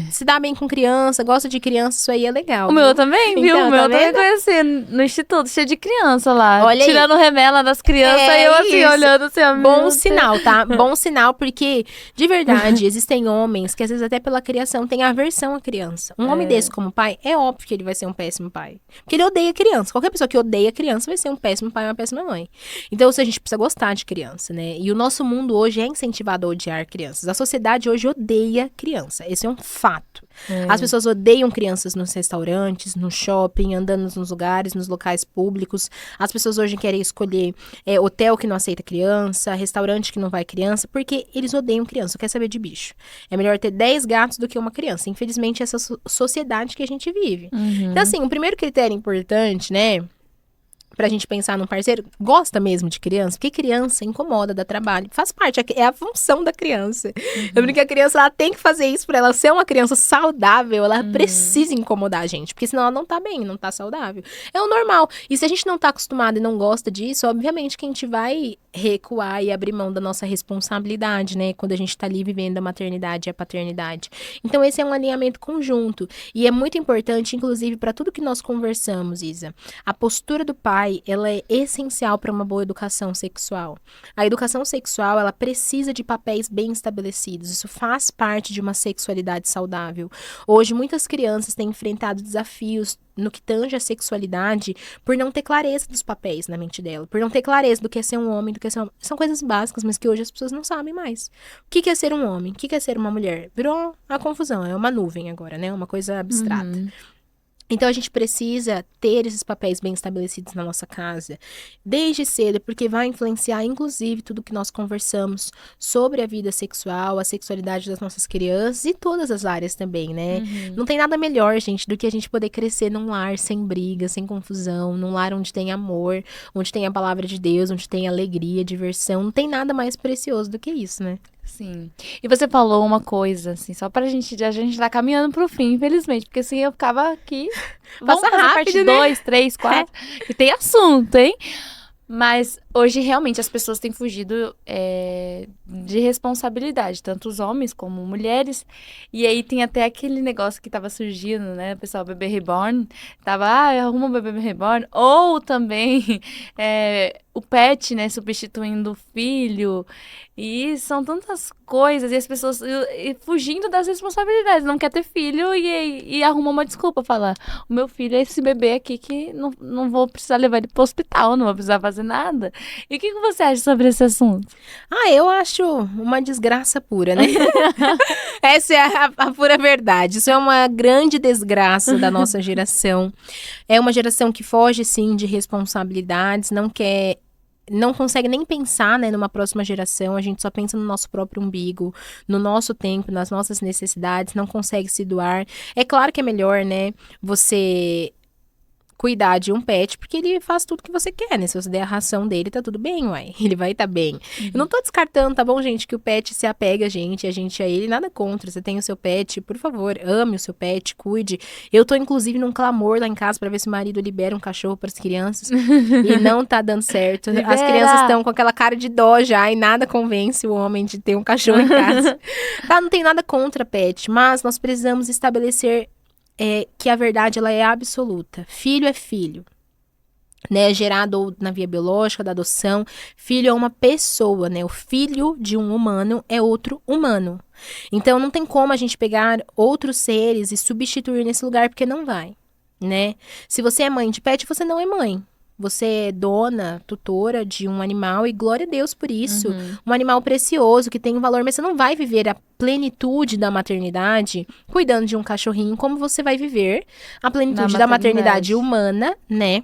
se dá bem com criança, gosta de criança, isso aí é legal. O meu também, viu? Então, O meu tá também vendo? conheci no instituto, cheio de criança lá. Olha aí. Tirando remela das crianças e eu assim, isso. olhando assim, ó, Bom meu sinal, tá? Bom sinal, porque, de verdade, existem homens que às vezes até pela criação têm aversão à criança. Um homem desse como pai, é óbvio que ele vai ser um péssimo pai. Porque ele odeia criança. Qualquer pessoa que odeia criança vai ser um péssimo pai ou uma péssima mãe. Então, a gente precisa gostar de criança, né? E o nosso mundo hoje é incentivado a odiar crianças. A sociedade hoje odeia criança. Esse é um fato. As pessoas odeiam crianças nos restaurantes, no shopping, andando nos lugares, nos locais públicos. As pessoas hoje querem escolher hotel que não aceita criança, restaurante que não vai criança, porque eles odeiam criança, quer saber de bicho. É melhor ter 10 gatos do que uma criança. Infelizmente, essa sociedade que a gente vive. Então, assim, o primeiro critério importante, né? Pra gente pensar num parceiro, gosta mesmo de criança, porque criança incomoda, dá trabalho, faz parte, é a função da criança. Eu brinco que a criança, ela tem que fazer isso pra ela ser uma criança saudável, ela precisa incomodar a gente, porque senão ela não tá bem, não tá saudável. É o normal. E se a gente não tá acostumado e não gosta disso, obviamente que a gente vai recuar e abrir mão da nossa responsabilidade, né, quando a gente tá ali vivendo a maternidade e a paternidade. Então esse é um alinhamento conjunto, e é muito importante, inclusive, pra tudo que nós conversamos, Isa. A postura do pai, ela é essencial para uma boa educação sexual. A educação sexual, ela precisa de papéis bem estabelecidos. Isso faz parte de uma sexualidade saudável. Hoje, muitas crianças têm enfrentado desafios no que tange a sexualidade por não ter clareza dos papéis na mente dela, por não ter clareza do que é ser um homem, do que é ser uma... São coisas básicas, mas que hoje as pessoas não sabem mais. O que é ser um homem? O que é ser uma mulher? Virou uma confusão, é uma nuvem agora, né? Uma coisa abstrata. Então, a gente precisa ter esses papéis bem estabelecidos na nossa casa, desde cedo, porque vai influenciar, inclusive, tudo que nós conversamos sobre a vida sexual, a sexualidade das nossas crianças e todas as áreas também, né? Não tem nada melhor, gente, do que a gente poder crescer num lar sem briga, sem confusão, num lar onde tem amor, onde tem a palavra de Deus, onde tem alegria, diversão. Não tem nada mais precioso do que isso, né? Sim. E você falou uma coisa, assim, só pra gente, a gente tá caminhando pro fim, infelizmente, porque assim, eu ficava aqui, vamos fazer rápido, parte né? 2, 3, 4, que tem assunto, hein? Mas hoje, realmente, as pessoas têm fugido de responsabilidade, tanto os homens como mulheres. E aí tem até aquele negócio que tava surgindo, né? O pessoal, bebê reborn, tava, arruma um bebê reborn. Ou também o pet, né? Substituindo o filho. E são tantas coisas, e as pessoas fugindo das responsabilidades. Não quer ter filho e arruma uma desculpa, falar, o meu filho é esse bebê aqui que não vou precisar levar ele pro hospital, não vou precisar fazer nada. E o que você acha sobre esse assunto? Eu acho uma desgraça pura, né? Essa é a pura verdade. Isso é uma grande desgraça da nossa geração. É uma geração que foge, sim, de responsabilidades, não consegue nem pensar, né, numa próxima geração. A gente só pensa no nosso próprio umbigo, no nosso tempo, nas nossas necessidades, não consegue se doar. É claro que é melhor, né, você cuidar de um pet, porque ele faz tudo que você quer, né? Se você der a ração dele, tá tudo bem, uai. Ele vai tá bem. Eu não tô descartando, tá bom, gente, que o pet se apega a gente a ele, nada contra. Você tem o seu pet, por favor, ame o seu pet, cuide. Eu tô, inclusive, num clamor lá em casa pra ver se o marido libera um cachorro pras crianças. E não tá dando certo. Libera! As crianças estão com aquela cara de dó já e nada convence o homem de ter um cachorro em casa. Tá, não tem nada contra pet, mas nós precisamos estabelecer que a verdade, ela é absoluta. Filho é filho, né? Gerado na via biológica, da adoção. Filho é uma pessoa, né? O filho de um humano é outro humano. Então, não tem como a gente pegar outros seres e substituir nesse lugar, porque não vai, né? Se você é mãe de pet, você não é mãe. Você é dona, tutora de um animal e glória a Deus por isso. Um animal precioso, que tem um valor, mas você não vai viver a plenitude da maternidade cuidando de um cachorrinho como você vai viver a plenitude da maternidade humana, né?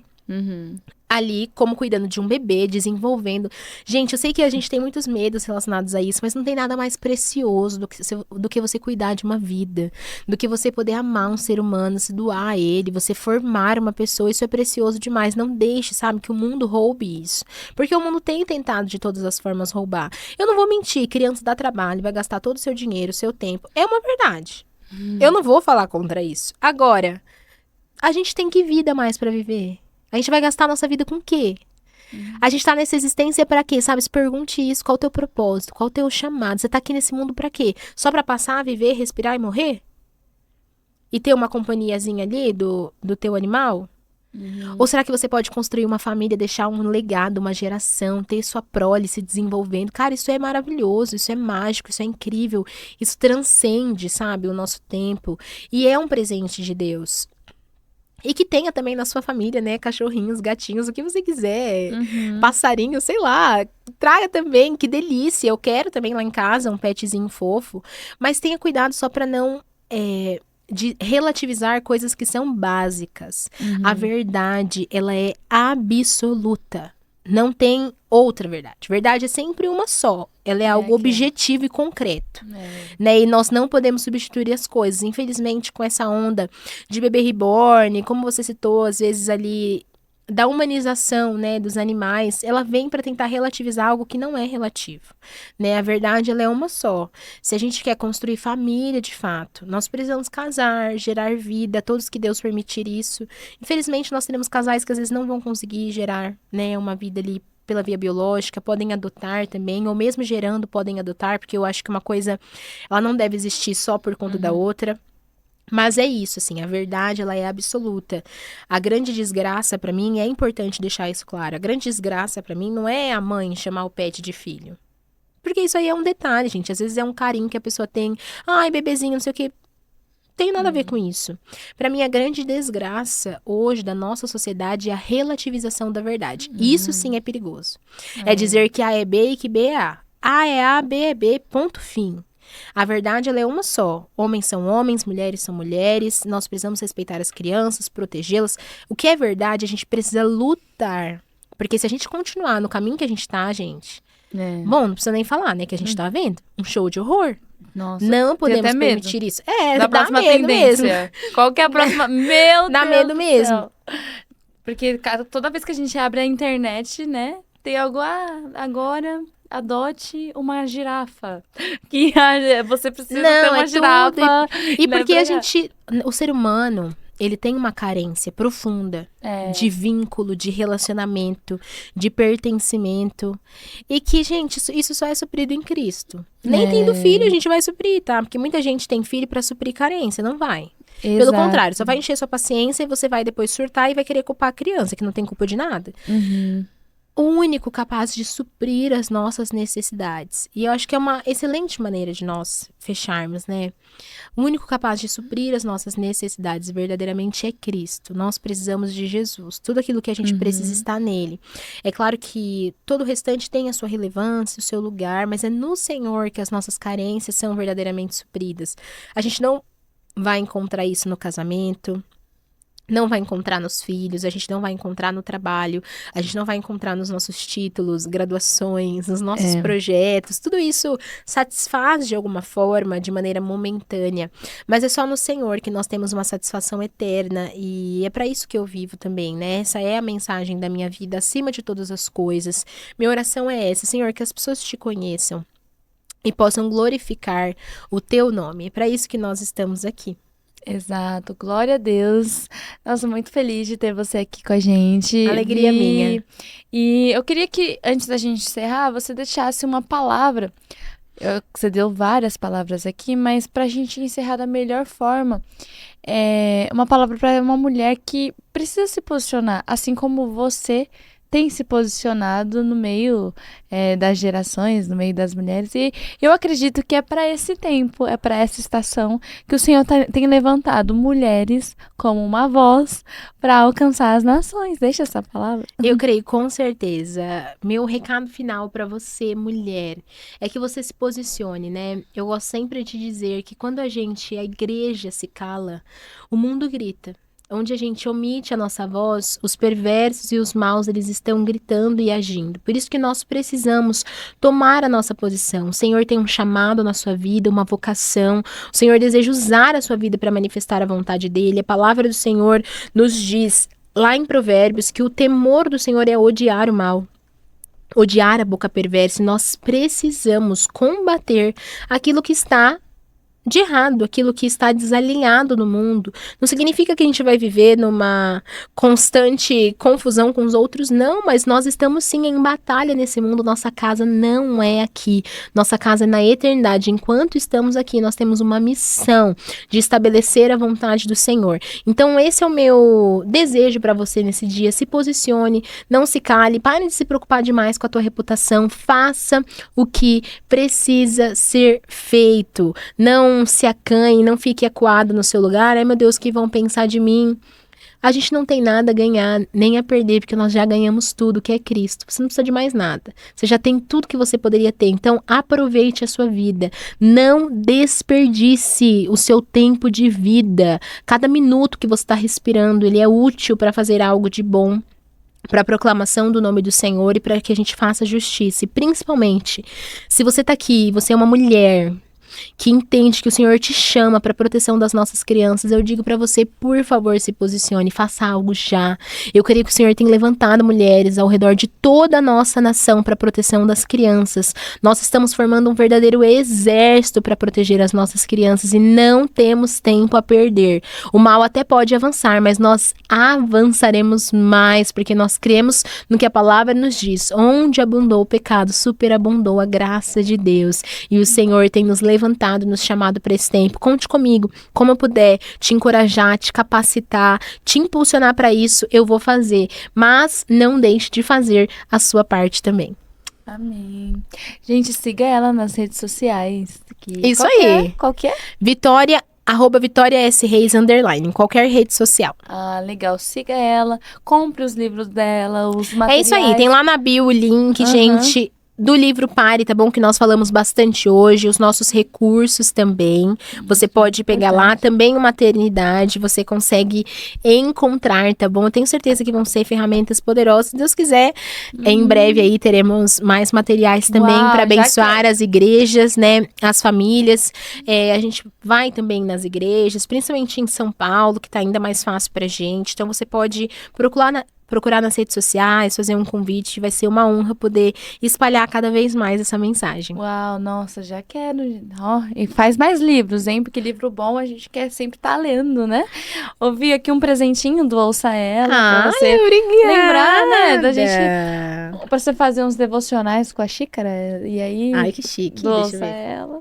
Ali, como cuidando de um bebê, desenvolvendo. Gente, eu sei que a gente tem muitos medos relacionados a isso, mas não tem nada mais precioso do que você cuidar de uma vida, do que você poder amar um ser humano, se doar a ele, você formar uma pessoa. Isso é precioso demais. Não deixe, sabe, que o mundo roube isso. Porque o mundo tem tentado de todas as formas roubar. Eu não vou mentir, criança dá trabalho, vai gastar todo o seu dinheiro, o seu tempo. É uma verdade. Eu não vou falar contra isso. Agora, a gente tem que vida mais pra viver. A gente vai gastar a nossa vida com o quê? A gente tá nessa existência pra quê? Sabe, se pergunte isso, qual o teu propósito, qual o teu chamado? Você tá aqui nesse mundo pra quê? Só pra passar, viver, respirar e morrer? E ter uma companhiazinha ali do teu animal? Ou será que você pode construir uma família, deixar um legado, uma geração, ter sua prole se desenvolvendo? Cara, isso é maravilhoso, isso é mágico, isso é incrível. Isso transcende, sabe, o nosso tempo. E é um presente de Deus. E que tenha também na sua família, né, cachorrinhos, gatinhos, o que você quiser, passarinho, sei lá, traga também, que delícia, eu quero também lá em casa um petzinho fofo, mas tenha cuidado só pra não de relativizar coisas que são básicas. Uhum. A verdade, ela é absoluta. Não tem outra verdade. Verdade é sempre uma só. Ela é algo objetivo e concreto. Né? E nós não podemos substituir as coisas. Infelizmente, com essa onda de bebê reborn, como você citou, às vezes ali, da humanização, né, dos animais, ela vem para tentar relativizar algo que não é relativo, né? A verdade, ela é uma só. Se a gente quer construir família, de fato, nós precisamos casar, gerar vida, todos que Deus permitir isso. Infelizmente, nós teremos casais que às vezes não vão conseguir gerar, né, uma vida ali pela via biológica, podem adotar também, ou mesmo gerando, podem adotar, porque eu acho que uma coisa, ela não deve existir só por conta da outra. Mas é isso, assim, a verdade, ela é absoluta. A grande desgraça, pra mim, é importante deixar isso claro. A grande desgraça, pra mim, não é a mãe chamar o pet de filho. Porque isso aí é um detalhe, gente. Às vezes é um carinho que a pessoa tem. Ai, bebezinho, não sei o quê. Tem nada a ver com isso. Pra mim, a grande desgraça hoje da nossa sociedade é a relativização da verdade. Isso sim é perigoso. É dizer que A é B e que B é A. A é A, B é B, ponto fim. A verdade, ela é uma só. Homens são homens, mulheres são mulheres. Nós precisamos respeitar as crianças, protegê-las. O que é verdade, a gente precisa lutar. Porque se a gente continuar no caminho que a gente tá, gente... Bom, não precisa nem falar, né? Que a gente tá vendo um show de horror. Nossa, não podemos permitir isso. Da próxima tendência. Mesmo. Qual que é a próxima? Meu dá Deus medo mesmo. Porque toda vez que a gente abre a internet, né? Tem algo, agora... Adote uma girafa. Que você precisa ter uma girafa. E porque a gente... O ser humano, ele tem uma carência profunda de vínculo, de relacionamento, de pertencimimento. E que, gente, isso só é suprido em Cristo. Nem tendo filho a gente vai suprir, tá? Porque muita gente tem filho pra suprir carência. Não vai. Exato. Pelo contrário, só vai encher sua paciência e você vai depois surtar e vai querer culpar a criança, que não tem culpa de nada. O único capaz de suprir as nossas necessidades. E eu acho que é uma excelente maneira de nós fecharmos, né? O único capaz de suprir as nossas necessidades verdadeiramente é Cristo. Nós precisamos de Jesus. Tudo aquilo que a gente precisa está nele. É claro que todo o restante tem a sua relevância, o seu lugar, mas é no Senhor que as nossas carências são verdadeiramente supridas. A gente não vai encontrar isso no casamento, não vai encontrar nos filhos, a gente não vai encontrar no trabalho, a gente não vai encontrar nos nossos títulos, graduações, nos nossos projetos. Tudo isso satisfaz de alguma forma, de maneira momentânea. Mas é só no Senhor que nós temos uma satisfação eterna e é para isso que eu vivo também, né? Essa é a mensagem da minha vida, acima de todas as coisas. Minha oração é essa, Senhor, que as pessoas te conheçam e possam glorificar o teu nome. É para isso que nós estamos aqui. Exato, glória a Deus. Nossa, muito feliz de ter você aqui com a gente. Alegria minha. E eu queria que, antes da gente encerrar, você deixasse uma palavra. Você deu várias palavras aqui, mas pra gente encerrar da melhor forma, uma palavra para uma mulher que precisa se posicionar, assim como você tem se posicionado no meio das gerações, no meio das mulheres. E eu acredito que é para esse tempo, é para essa estação que o Senhor tem levantado mulheres como uma voz para alcançar as nações. Deixa essa palavra. Eu creio, com certeza. Meu recado final para você, mulher, é que você se posicione, né? Eu gosto sempre de dizer que quando a igreja se cala, o mundo grita. Onde a gente omite a nossa voz, os perversos e os maus, eles estão gritando e agindo. Por isso que nós precisamos tomar a nossa posição. O Senhor tem um chamado na sua vida, uma vocação. O Senhor deseja usar a sua vida para manifestar a vontade dele. A palavra do Senhor nos diz, lá em Provérbios, que o temor do Senhor é odiar o mal. Odiar a boca perversa. Nós precisamos combater aquilo que está de errado, aquilo que está desalinhado no mundo. Não significa que a gente vai viver numa constante confusão com os outros, não, mas nós estamos sim em batalha nesse mundo. Nossa casa não é aqui, nossa casa é na eternidade. Enquanto estamos aqui, nós temos uma missão de estabelecer a vontade do Senhor. Então esse é o meu desejo para você nesse dia. Se posicione, não se cale, pare de se preocupar demais com a tua reputação, faça o que precisa ser feito. Não se acanhe, não fique acuado no seu lugar. Ai, meu Deus, o que vão pensar de mim? A gente não tem nada a ganhar, nem a perder, porque nós já ganhamos tudo, que é Cristo. Você não precisa de mais nada. Você já tem tudo que você poderia ter. Então, aproveite a sua vida. Não desperdice o seu tempo de vida. Cada minuto que você está respirando, ele é útil para fazer algo de bom, para a proclamação do nome do Senhor e para que a gente faça justiça. E principalmente, se você está aqui, você é uma mulher que entende que o Senhor te chama para a proteção das nossas crianças, eu digo para você, por favor, se posicione, faça algo já. Eu creio que o Senhor tem levantado mulheres ao redor de toda a nossa nação para a proteção das crianças. Nós estamos formando um verdadeiro exército para proteger as nossas crianças e não temos tempo a perder. O mal até pode avançar, mas nós avançaremos mais, porque nós cremos no que a palavra nos diz. Onde abundou o pecado, superabundou a graça de Deus. E o Senhor tem nos levantado, nos chamado para esse tempo. Conte comigo, como eu puder te encorajar, te capacitar, te impulsionar para isso, eu vou fazer. Mas não deixe de fazer a sua parte também. Amém. Gente, siga ela nas redes sociais. Isso aí. Qual que é? Vitória, @VitóriaSReis_, em qualquer rede social. Ah, legal. Siga ela, compre os livros dela, os materiais. É isso aí, tem lá na bio o link, gente, do livro Pare, tá bom? Que nós falamos bastante hoje, os nossos recursos também. Você pode pegar lá também o Maternidade, você consegue encontrar, tá bom? Eu tenho certeza que vão ser ferramentas poderosas. Se Deus quiser, em breve aí teremos mais materiais também para abençoar as igrejas, né? As famílias. A gente vai também nas igrejas, principalmente em São Paulo, que tá ainda mais fácil pra gente. Então você pode procurar nas redes sociais, fazer um convite, vai ser uma honra poder espalhar cada vez mais essa mensagem. Uau, nossa, já quero. E faz mais livros, hein? Porque livro bom a gente quer sempre estar lendo, né? Ouvi aqui um presentinho do Ouça Ela. Pra você obrigada. Lembrar, né? Da gente. Pra você fazer uns devocionais com a xícara. E aí. Ai, que chique. Do Ouça Ela.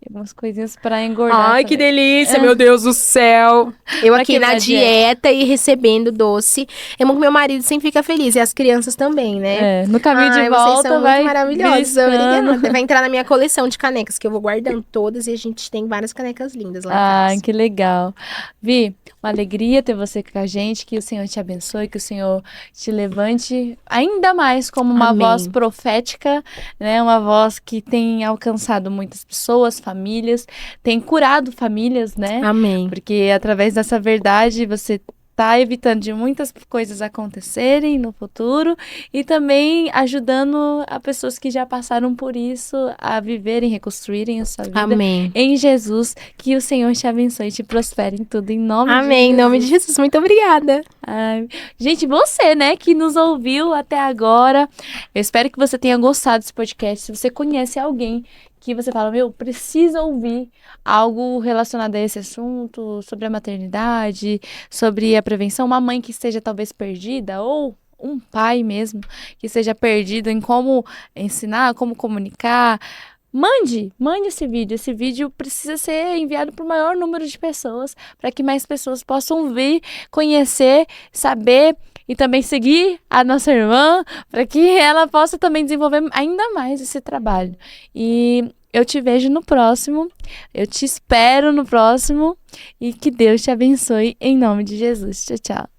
Algumas coisinhas pra engordar. Ai, também. Que delícia, meu Deus do céu. Eu Pra aqui na dieta e recebendo doce. É bom que meu marido sempre fica feliz. E as crianças também, né? No caminho de vocês volta são vai muito maravilhosos. beliscando. Obrigada. Vai entrar na minha coleção de canecas, que eu vou guardando todas. E a gente tem várias canecas lindas lá em casa. Que legal. Vi, uma alegria ter você com a gente. Que o Senhor te abençoe, que o Senhor te levante ainda mais como uma voz profética, né? Uma voz que tem alcançado muitas pessoas, famílias, tem curado famílias, né? Amém. Porque através dessa verdade você tá evitando de muitas coisas acontecerem no futuro e também ajudando a pessoas que já passaram por isso a viverem, reconstruírem a sua vida. Amém. Em Jesus, que o Senhor te abençoe e te prospere em tudo, em nome de Jesus. Amém, em nome de Jesus, muito obrigada. Gente, você, né, que nos ouviu até agora, eu espero que você tenha gostado desse podcast. Se você conhece alguém que você fala, precisa ouvir algo relacionado a esse assunto, sobre a maternidade, sobre a prevenção, uma mãe que esteja talvez perdida, ou um pai mesmo, que esteja perdido em como ensinar, como comunicar, mande esse vídeo. Esse vídeo precisa ser enviado para o maior número de pessoas, para que mais pessoas possam ver, conhecer, saber e também seguir a nossa irmã, para que ela possa também desenvolver ainda mais esse trabalho. E eu te vejo no próximo, eu te espero no próximo e que Deus te abençoe em nome de Jesus. Tchau, tchau.